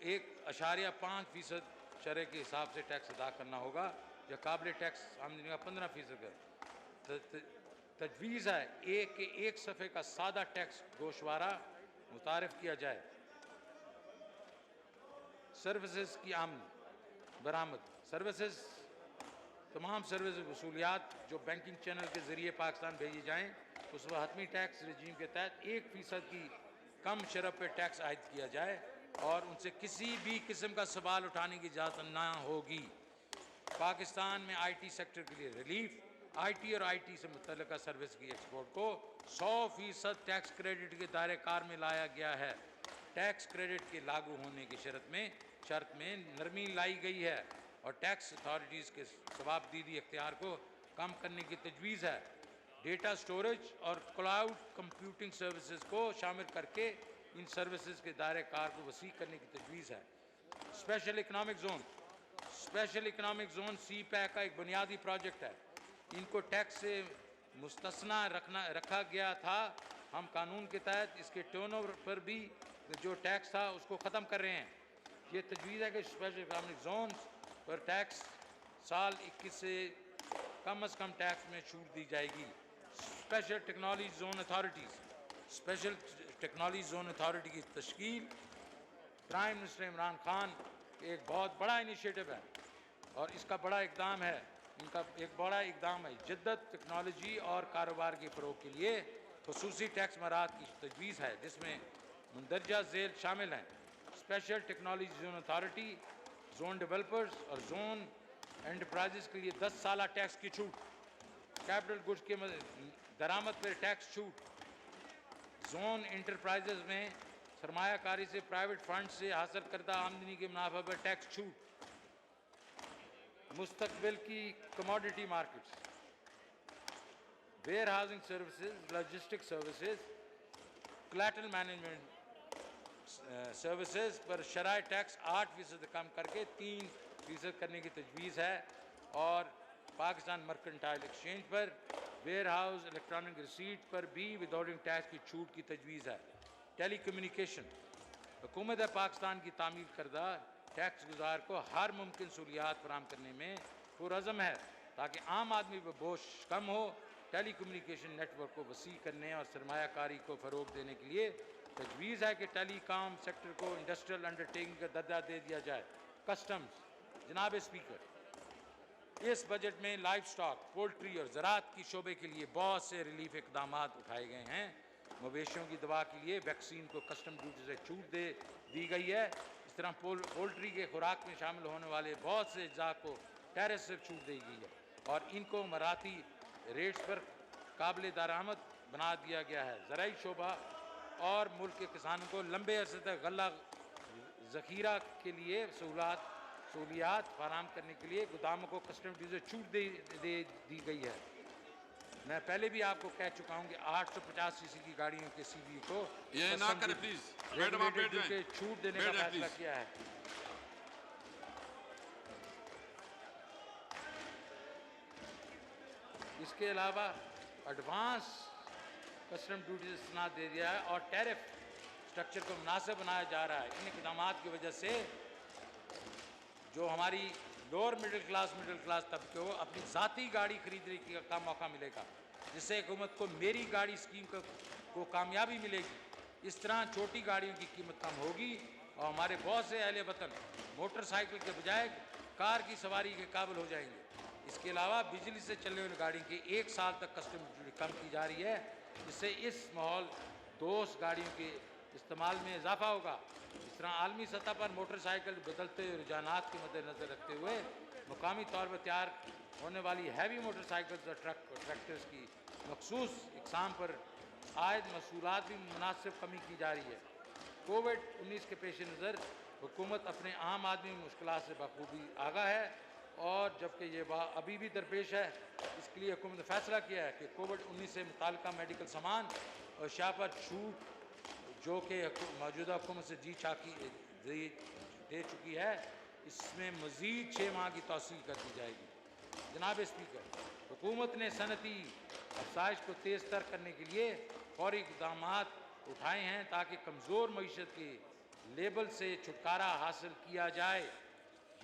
1.5% शरह के हिसाब से टैक्स अदा करना होगा, या काबिल टैक्स आमदनी का 15% है। तजवीज़ है एक सफ़े का सादा टैक्स गोशवारा मुतारिफ किया जाए। सर्विसेज की आमद बरामद, सर्विसेज तमाम सर्विस वसूलियात जो बैंकिंग चैनल के ज़रिए पाकिस्तान भेजी जाएँ उस पर हतमी टैक्स रजीम के तहत 1% की कम शरह पर टैक्स आयद किया जाए और उनसे किसी भी किस्म का सवाल उठाने की इजाज़त ना होगी। पाकिस्तान में IT सेक्टर के लिए रिलीफ, IT और IT से मुतल्लिका सर्विस की एक्सपोर्ट को 100% टैक्स क्रेडिट के दायरे कार में लाया गया है। टैक्स क्रेडिट के लागू होने की शर्त में नरमी लाई गई है। और टैक्स अथॉरिटीज़ के सवाबदीदी इख्तियार को कम करने की तजवीज़ है। डेटा स्टोरेज और क्लाउड कंप्यूटिंग सर्विसेज को शामिल करके इन सर्विसेज के दायरे कार को वसी करने की तजवीज़ है। स्पेशल इकनॉमिक जोन सी पैक का एक बुनियादी प्रोजेक्ट है। इनको टैक्स से मुस्तस्ना रखा गया था। हम कानून के तहत इसके टर्नओवर पर भी जो टैक्स था उसको ख़त्म कर रहे हैं। ये तजवीज़ है कि स्पेशल इकनॉमिक जोन पर टैक्स साल 21 से कम टैक्स में छूट दी जाएगी। स्पेशल टेक्नोलॉजी जोन अथॉरिटी की तश्कील प्राइम मिनिस्टर इमरान खान एक बहुत बड़ा इनिशिएटिव है और इसका बड़ा इकदाम है। इनका एक बड़ा इकदाम है जिद्दत टेक्नोलॉजी और कारोबार के फ़रोग के लिए खुसूसी टैक्स मराहत की तजवीज़ है, जिसमें मंदरजा झेल शामिल हैं। Special technology zone authority, zone developers और जोन एंटरप्राइजेस के लिए 10 साल टैक्स की छूट, कैपिटल गुड्स के दरामद पर टैक्स छूट, जोन एंटरप्राइजेस में सरमायाकारी से प्राइवेट फंड से हासिल करदा आमदनी के मुनाफा पर टैक्स छूट, मुस्तकबिल की commodity markets, warehousing services, logistic services, collateral management services पर शराय टैक्स 8% कम करके 3% करने की तजवीज़ है और पाकिस्तान मर्केंटाइल एक्सचेंज पर वेयर हाउस इलेक्ट्रॉनिक रिसीट पर भी विदाउटिंग टैक्स की छूट की तजवीज़ है। टेली कम्युनिकेशन, हुकूमत पाकिस्तान की तामील करदा टैक्स गुजार को हर मुमकिन सहूलियात फराहम करने में पुरअज़म है ताकि आम आदमी पर बोझ कम हो। टेली कम्युनिकेशन नेटवर्क को वसी करने और सरमायाकारी को फ़रोग देने के लिए तजवीज़ है कि टेलीकॉम सेक्टर को इंडस्ट्रियल अंडरटेकिंग का दर्जा दे दिया जाए। कस्टम्स, जनाब स्पीकर, इस बजट में लाइफ स्टॉक, पोल्ट्री और ज़राअत की शोबे के लिए बहुत से रिलीफ इकदाम उठाए गए हैं। मवेशियों की दवा के लिए वैक्सीन को कस्टम ड्यूटी से छूट दी गई है। इस तरह पोल्ट्री के खुराक में शामिल होने वाले बहुत से अज्जा को टैरिफ से छूट दी गई है और इनको मराठी रेट्स पर काबिल दरामद बना दिया गया है। ज़राई शोबा और मुल्क के किसानों को लंबे अरसे तक गल्ला ज़ख़ीरा के लिए सहूलियात फराहम करने के लिए गोदामों को कस्टम ड्यूटी से छूट दी गई है। मैं पहले भी आपको कह चुका हूं कि 850 सीसी की गाड़ियों के सीबी को ये ना करें प्लीज, मैडम आप बैठ जाएं, छूट देने का फैसला किया है। इसके अलावा एडवांस कस्टम ड्यूटी से इस्तेमाल दे दिया है और टैरिफ स्ट्रक्चर को मुनासिब बनाया जा रहा है। इन इक़दाम की वजह से जो हमारी लोअर मिडिल क्लास तबके को अपनी ज़ाती गाड़ी खरीदने का मौका मिलेगा, जिससे हुकूमत को मेरी गाड़ी स्कीम को कामयाबी मिलेगी। इस तरह छोटी गाड़ियों की कीमत कम होगी और हमारे बहुत से अहले वतन मोटरसाइकिल के बजाय कार की सवारी के काबिल हो जाएंगे। इसके अलावा बिजली से चलने वाली गाड़ी की 1 साल तक कस्टम ड्यूटी कम की जा रही है, जिससे इस माहौल दोस्त गाड़ियों के इस्तेमाल में इजाफा होगा। इस तरह आलमी सतह पर मोटरसाइकिल बदलते रुझानात के मद्देनज़र रखते हुए मुकामी तौर पर तैयार होने वाली हैवी मोटरसाइकिल्स और ट्रैक्टर्स की मखसूस इकसाम पर आयद मसूलात भी मुनासिब कमी की जा रही है। कोविड-19 के पेश नज़र हुकूमत अपने आम आदमी की मुश्किलात से बखूबी आगाह है और जबकि ये अभी भी दरपेश है, इसके लिए हुकूमत ने फैसला किया है कि कोविड-19 से मुताल्लिका मेडिकल सामान और अशिया पर छूट जो कि मौजूदा हुकूमत से जी चाकी दे चुकी है, इसमें मज़ीद 6 माह की तौसील कर दी जाएगी। जनाब स्पीकर, हुकूमत ने सनती अफसाइश को तेज़ तर करने के लिए फौरी इक़दाम उठाए हैं ताकि कमज़ोर मईशत के लेबल से छुटकारा हासिल किया जाए।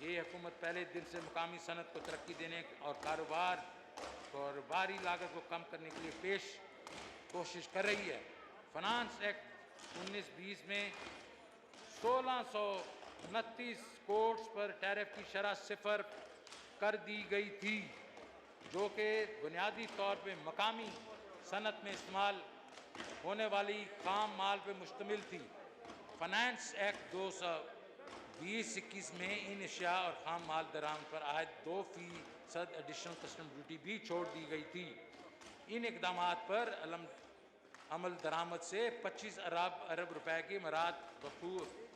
ये हुकूमत पहले दिन से मुकामी सनत को तरक्की देने और कारोबारी लागत को कम करने के लिए कोशिश कर रही है। फाइनेंस एक्ट 1920 में 1629 कोर्स पर टैरिफ की शरह 0 कर दी गई थी, जो कि बुनियादी तौर पे मकामी सनत में इस्तेमाल होने वाली खाम माल पर मुश्तमिल थी। फाइनेंस एक्ट 2020-21 में इन अशिया और खाम माल दरामद पर आयद 2% एडिशनल कस्टम ड्यूटी भी छोड़ दी गई थी। इन इक़दाम पर अमल दरामद से 25 अरब रुपए की मराद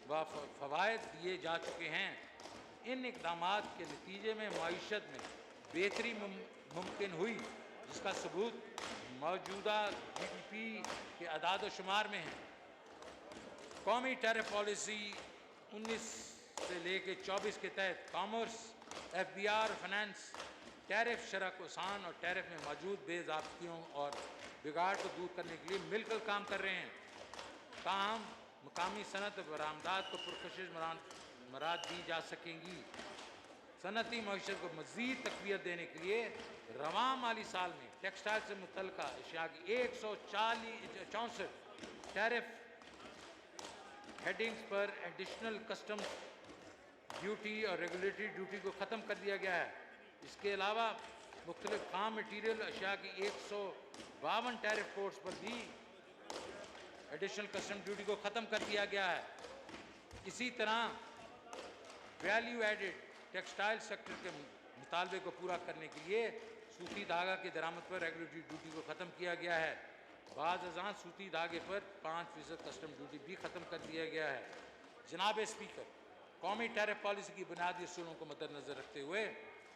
व फ़वाइद दिए जा चुके हैं। इन इक़दामात के नतीजे में मईशत में बेहतरी मुमकिन हुई, जिसका सबूत मौजूदा GDP के अदाद व शुमार में है। कौमी टैरिफ पॉलिसी 19 से लेकर 24 के तहत कॉमर्स, FBR, फाइनेंस टैरिफ शरह को आसान और टैरिफ में मौजूद बेज़ाब्तियों और बिगाड़ को दूर करने के लिए मिलकर काम कर रहे हैं। ताहम मुकामी सनत बरामदात को पुरकशिश मराद दी जा सकेंगी। सनती मईशत को मज़ीद तक़वियत देने के लिए रवां माली साल में टेक्सटाइल से मुतल्लिक़ अशिया की 164 टैरिफ हेडिंग्स पर एडिशनल कस्टम्स ड्यूटी और रेगुलेटरी ड्यूटी को ख़त्म कर दिया गया है। इसके अलावा मुख्तलिफ खाम मटीरियल अशिया की 152 टैरिफ कोड्स पर भी एडिशनल कस्टम ड्यूटी को ख़त्म कर दिया गया है। इसी तरह वैल्यू एडेड टेक्सटाइल सेक्टर के मुतालबे को पूरा करने के लिए सूती धागा की दरामद पर रेगुलेटरी ड्यूटी को ख़त्म किया गया है। बाज़ अज़ां सूती धागे पर 5% कस्टम ड्यूटी भी ख़त्म कर दिया गया है। जनाब स्पीकर, कौमी टैरिफ पॉलिसी की बुनियादी असूलों को मद्देनज़र रखते हुए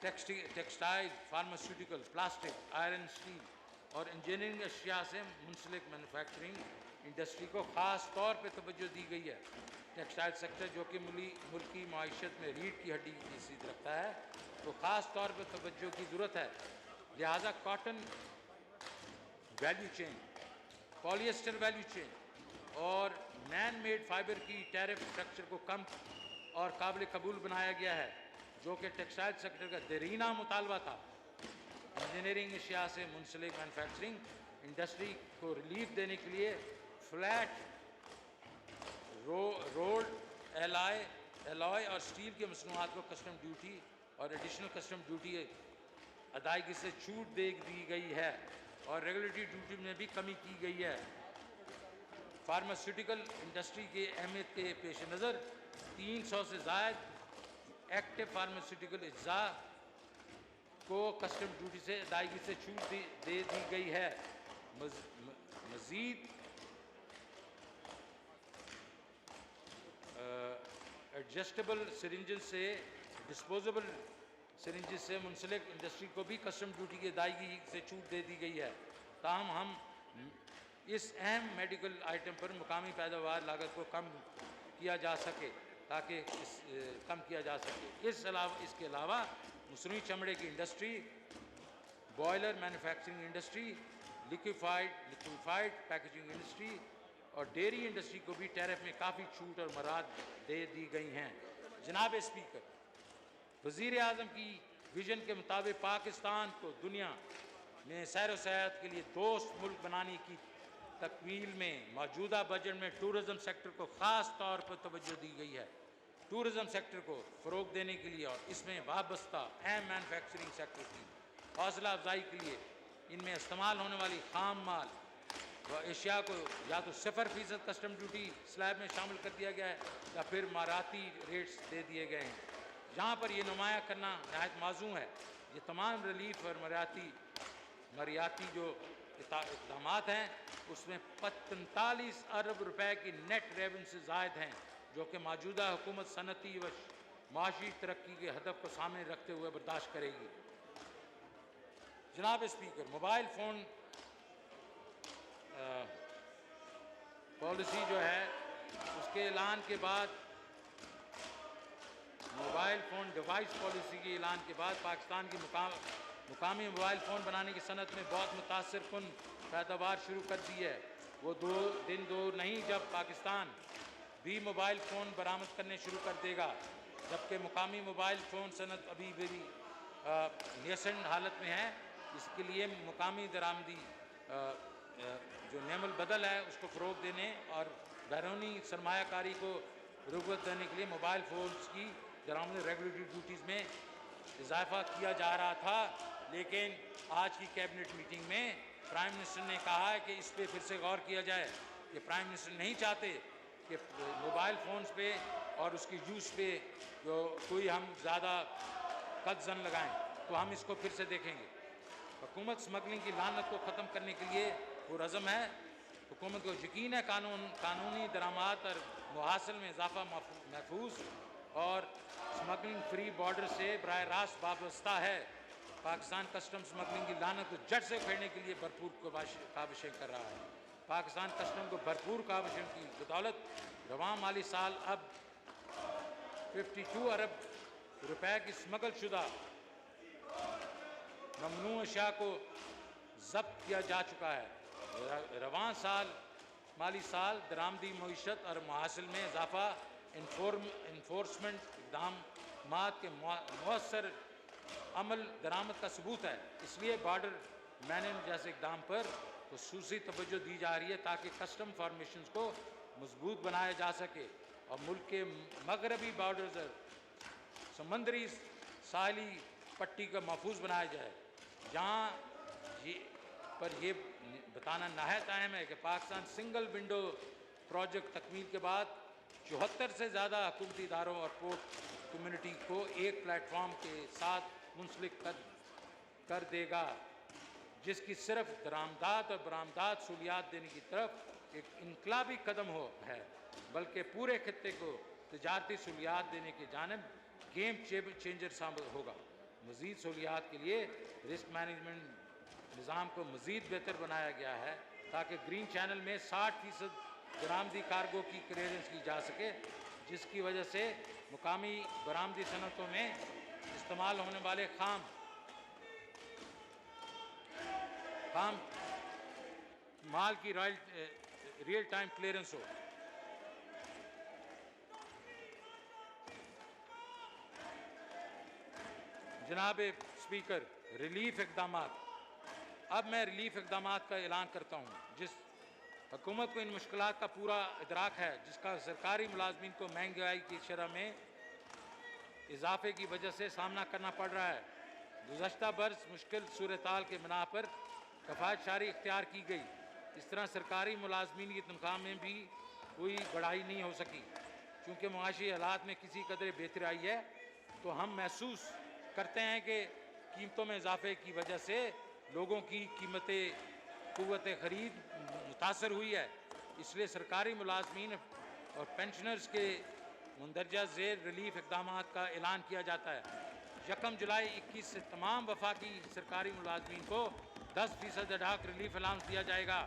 textile, pharmaceutical, plastic, iron, steel और इंजीनियरिंग अशिया से मुंसलिक मैन्युफैक्चरिंग इंडस्ट्री को ख़ास तौर पर तवज्जो दी गई है। टेक्सटाइल सेक्टर जो कि मुल्की माईशत में रीढ़ की हड्डी की हैसियत रखता है, तो ख़ास तौर पर तवज्जो की ज़रूरत है। लिहाजा cotton value chain, polyester value chain और मैन मेड फाइबर की टैरिफ स्ट्रक्चर को कम और काबिल कबूल बनाया गया है, जो कि टेक्सटाइल सेक्टर का देरीना मुतालबा था। इंजीनियरिंग अशिया से मुंसलिक मैन्युफैक्चरिंग इंडस्ट्री को रिलीफ देने के लिए फ्लैट रोल्ड एलॉय और स्टील के मसनूआत को कस्टम ड्यूटी और एडिशनल कस्टम ड्यूटी अदायगी से छूट दे दी गई है और रेगुलेटरी ड्यूटी में भी कमी की गई है। फार्मास्यूटिकल इंडस्ट्री की अहमियत के पेश नज़र 300 से ज़ायद एक्टिव फार्मास्यूटिकल अज्जा को कस्टम ड्यूटी से अदायगी से छूट दे दी गई है। मज़ीद एडजस्टेबल सिरिंजेस से डिस्पोजेबल सिरिंजेस से मुंसलिक इंडस्ट्री को भी कस्टम ड्यूटी की अदायगी से छूट दे दी गई है। ताहम हम इस अहम मेडिकल आइटम पर मुकामी पैदावार लागत को कम किया जा सके इसके अलावा मसनूई चमड़े की industry, boiler manufacturing industry, liquefied packaging industry और डेयरी इंडस्ट्री को भी टैरिफ में काफ़ी छूट और मराद दे दी गई हैं। जनाब स्पीकर, वज़ीर आज़म की विजन के मुताबिक पाकिस्तान को दुनिया में सैर व सयाहत के लिए दोस्त मुल्क बनाने की तकमील में मौजूदा बजट में टूरिज़म सेक्टर को ख़ास तौर पर तवज्जो दी गई है। टूरिज़म सेक्टर को फ़रोग़ देने के लिए और इसमें वाबस्ता अहम मैन्युफैक्चरिंग सेक्टर की हौसला अफजाई के लिए इनमें इस्तेमाल होने वाली खाम माल व एशिया को या तो 0% कस्टम ड्यूटी स्लैब में शामिल कर दिया गया है या फिर माराती रेट्स दे दिए गए हैं। जहाँ पर ये नुमाया करना नहायत माज़ूम है, ये तमाम रिलीफ और मरियाती जो इक़दामात हैं उसमें 45 अरब रुपए की नेट रेवेन्यू से ज़ायद हैं, जो कि मौजूदा हुकूमत सनती व माशी तरक्की के हदफ को सामने रखते हुए बर्दाश्त करेगी। जनाब स्पीकर, मोबाइल फ़ोन पॉलिसी जो है उसके ऐलान के बाद मोबाइल फ़ोन डिवाइस पॉलिसी के ऐलान के बाद पाकिस्तान की मुकामी मोबाइल फ़ोन बनाने की सनत में बहुत मुतासिर कुन पैदावार शुरू कर दी है। वो दिन दूर नहीं जब पाकिस्तान भी मोबाइल फ़ोन बरामद करने शुरू कर देगा, जबकि मुकामी मोबाइल फ़ोन सनत अभी भी नेसेंट हालत में है। इसके लिए मुकामी दरामदी जो नेमल बदल है उसको फ़रोग़ देने और बैरूनी सरमायाकारी को रग़बत देने के लिए मोबाइल फ़ोन्स की दरामदी रेगुलेटरी ड्यूटीज़ में इजाफ़ा किया जा रहा था, लेकिन आज की कैबिनेट मीटिंग में प्राइम मिनिस्टर ने कहा है कि इस पर फिर से गौर किया जाए कि प्राइम मिनिस्टर नहीं चाहते कि मोबाइल फ़ोन्स पे और उसकी यूज़ पे जो कोई हम ज़्यादा कदज़न लगाएं, तो हम इसको फिर से देखेंगे। हुकूमत स्मगलिंग की लानत को ख़त्म करने के लिए पुरअज़म है। हुकूमत को यकीन है कानूनी दरामात और मुहासिल में इजाफ़ा महफूज और स्मगलिंग फ्री बॉर्डर से बराह रास्त वाबस्ता है। पाकिस्तान कस्टम स्मगलिंग की लानत को जड़ से उखेड़ने के लिए भरपूर काविशें कर रहा है। पाकिस्तान कस्टम को भरपूर काविशों की बदौलत रवां माली साल अब 52 अरब रुपए की स्मगल शुदा ममनू अशिया को जब्त किया जा चुका है। रवां माली साल दरामदी मईशत और मुहासिल में इजाफा इन्फोर्समेंट इकदाम के मौसर अमल दरामद का सबूत है। इसलिए बॉर्डर मैनेजमेंट जैसे इकदाम पर खुसूसी तवज्जो दी जा रही है ताकि कस्टम फॉर्मेशंस को मजबूत बनाया जा सके और मुल्क के मगरबी बॉर्डर समंदरी साहली पट्टी का महफूज बनाया जाए। जहाँ ये बताना नहायत अहम है कि पाकिस्तान सिंगल विंडो प्रोजेक्ट तकमील के बाद 74 से ज़्यादा हुकूमती इदारों और पोर्ट कम्युनिटी को एक प्लेटफॉर्म के साथ मुंसलिक कर देगा, जिसकी सिर्फ दरामदात और बरामदात सहूलियात देने की तरफ एक इनकलाबी कदम है, बल्कि पूरे खत्ते को तजारती सहूलियात देने की जानिब गेम चेंजर साबित होगा। मज़ीद सहूलियात के लिए रिस्क मैनेजमेंट निज़ाम को मज़ीद बेहतर बनाया गया है ताकि ग्रीन चैनल में 60% बरामदी कार्गो की क्लियरेंस की जा सके, जिसकी वजह से मुकामी बरामदी सनतों में इस्तेमाल होने वाले खाम माल की रियल टाइम क्लियरेंस हो। जनाब स्पीकर, रिलीफ इकदाम। अब मैं रिलीफ इकदाम का ऐलान करता हूँ। जिस हुकूमत को इन मुश्किलात का पूरा इदराक है, जिसका सरकारी मुलाजमीन को महंगाई की शरह में इजाफे की वजह से सामना करना पड़ रहा है। गुज़श्ता बरस मुश्किल सूरत-हाल के बिना पर कफ़ायत शारी इख्तियार की गई। इस तरह सरकारी मुलाजमीन की तनख्वाह में भी कोई बढ़ाई नहीं हो सकी। चूँकि मुआशी हालात में किसी कदर बेहतरी आई है, तो हम महसूस करते हैं कि कीमतों में इजाफे की वजह से लोगों की क़ुव्वत ख़रीद मुतासर हुई है। इसलिए सरकारी मुलाजमीन और पेंशनर्स के मंदरजा ज़ेर रिलीफ इकदाम का ऐलान किया जाता है। 1 जुलाई 21 से तमाम वफाकी सरकारी मुलाजमीन को 10% अडाक रिलीफ अलाउंस दिया जाएगा।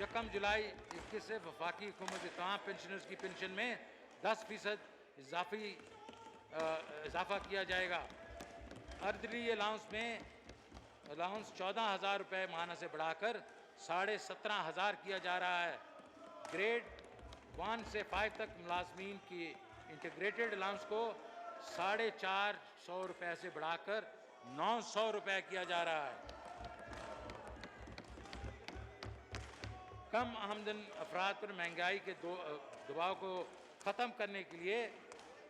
1 जुलाई 21 से वफाकी हुकूमत के तमाम पेंशनर्स की पेंशन में 10% इजाफा किया जाएगा। अर्दली अलाउंस 14,000 रुपये माहाना से बढ़ाकर 17,500 किया जा रहा है। ग्रेड 1 से 5 तक मुलाजमीन की इंटीग्रेटेड अलाउंस को 450 रुपये से बढ़ाकर 900 रुपये किया जा रहा है। कम आमदन अफराद पर महंगाई के दबाव को ख़त्म करने के लिए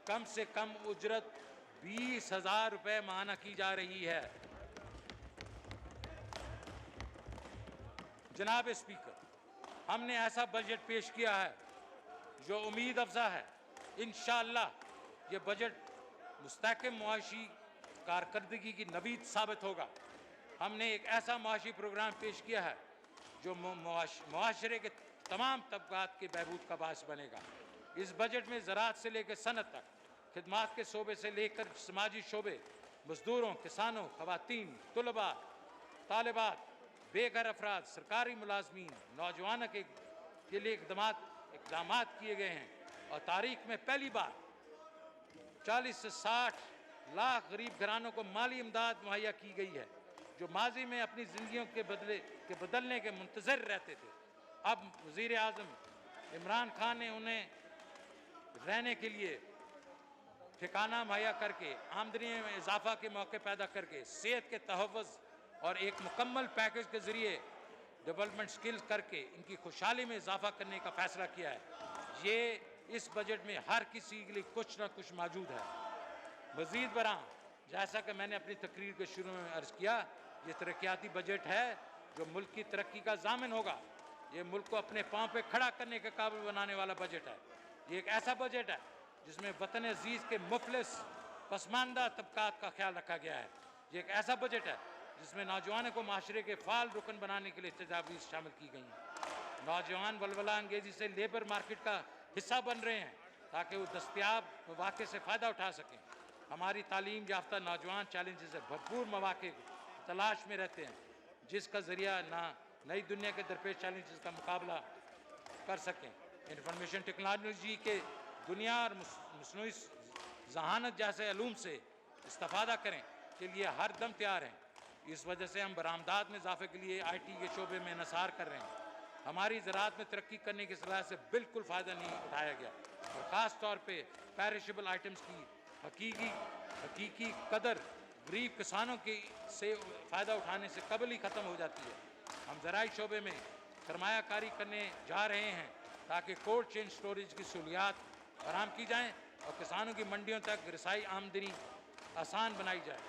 कम से कम उजरत 20,000 रुपये माहाना की जा रही है। जनाब स्पीकर, हमने ऐसा बजट पेश किया है जो उम्मीद अफजा है। इंशाअल्लाह ये बजट मुस्तहकम मुआशी कारकर्दगी की नवीद साबित होगा। हमने एक ऐसा मुआशी प्रोग्राम पेश किया है जो मुआशरे के तमाम तबकात के बहबूद का बास बनेगा। इस बजट में ज़राअत से लेकर सनत तक, खिदमात के शोबे से लेकर समाजी शोबे, मजदूरों, किसानों, ख़वातीन, तुलबा, तालिबात, बेघर अफराद, सरकारी मुलाजमीन, नौजवानों के लिए इकदाम किए गए हैं और तारीख में पहली बार 40 से 60 लाख गरीब घरानों को माली इमदाद मुहैया की गई है, जो माजी में अपनी ज़िंदगियों के बदलने के मुंतज़र रहते थे। अब वज़ीर आज़म इमरान खान ने उन्हें रहने के लिए ठिकाना मुहैया करके, आमदनी में इजाफा के मौके पैदा करके, सेहत के तहफ़्फ़ुज़ और एक मुकम्मल पैकेज के ज़रिए डेवलपमेंट स्किल्स करके इनकी खुशहाली में इजाफा करने का फ़ैसला किया है। ये इस बजट में हर किसी के लिए कुछ ना कुछ मौजूद है। मज़ीद बरां, जैसा कि मैंने अपनी तकरीर के शुरू में अर्ज़ किया, ये तरक्याती बजट है जो मुल्क की तरक्की का ज़ामिन होगा। ये मुल्क को अपने पाँव पे खड़ा करने के काबिल बनाने वाला बजट है। ये एक ऐसा बजट है जिसमें वतन अजीज़ के मुफलिस पसमानदा तबकात का ख्याल रखा गया है। ये एक ऐसा बजट है जिसमें नौजवानों को माशरे के फ़ाल रुकन बनाने के लिए तजावीज़ शामिल की गई हैं। नौजवान वलवला अंगेज़ी से लेबर मार्केट का हिस्सा बन रहे हैं। ताकि वो दस्तयाब मौक़े से फ़ायदा उठा सकें। हमारी तालीम याफ्ता नौजवान चैलेंजेस से भरपूर मौक़े तलाश में रहते हैं, जिसका ज़रिया नई दुनिया के दरपेश चैलेंजेस का मुकाबला कर सकें। इंफॉर्मेशन टेक्नोलॉजी के दुनिया और मसनूई ज़हानत जैसे अलूम से इस्तेफ़ादा करें के लिए हर दम तैयार हैं। इस वजह से हम बरामदात में इजाफे के लिए IT के शोबे में इन्हिसार कर रहे हैं। हमारी ज़राअत में तरक्की करने की सलाह से बिल्कुल फ़ायदा नहीं उठाया गया और ख़ास तौर पे पेरिशेबल आइटम्स की हकीकी कदर गरीब किसानों की से फ़ायदा उठाने से कबल ही ख़त्म हो जाती है। हम ज़राई शोबे में सरमायाकारी करने जा रहे हैं ताकि कोल्ड चेन स्टोरेज की सहूलियात फराहम की जाएँ और किसानों की मंडियों तक रसाई आमदनी आसान बनाई जाए।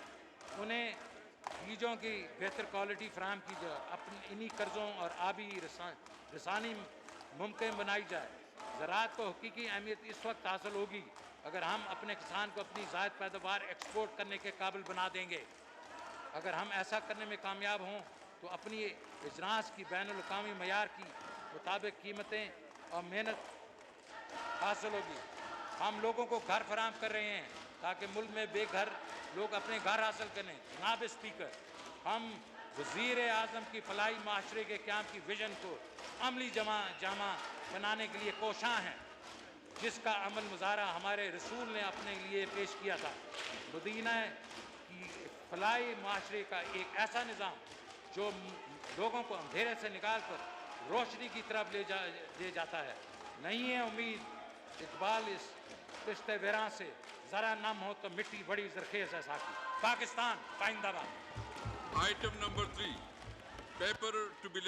उन्हें बीजों की बेहतर क्वालिटी फराहम की जाए। अपने इन्हीं कर्ज़ों और आबी रसानी मुमकिन बनाई जाए। ज़राअत को हकीकी अहमियत इस वक्त हासिल होगी अगर हम अपने किसान को अपनी ज़ायद पैदावार एक्सपोर्ट करने के काबिल बना देंगे। अगर हम ऐसा करने में कामयाब हों तो अपनी इजनास की बैनुल-अक़वामी मयार की मुताबिक कीमतें और मेहनत हासिल होगी। हम लोगों को घर फराहम कर रहे हैं ताकि मुल्क में बेघर लोग अपने घर हासिल करें। जनाब स्पीकर, हम वज़ीर आज़म की फलाही माशरे के क़याम की विजन को अमली जामा बनाने के लिए कोशां हैं, जिसका अमल मुज़ाहरा हमारे रसूल ने अपने लिए पेश किया था। मदीना की फलाही माशरे का एक ऐसा निज़ाम जो लोगों को अंधेरे से निकाल कर रोशनी की तरफ ले जाता है। नहीं है उम्मीद इकबाल इस रिश्ते वेरां से ज़रा नम हो तो मिट्टी बड़ी ज़रखेज़ है साकी। Pakistan पाइंदाबाद। Item number 3, paper to be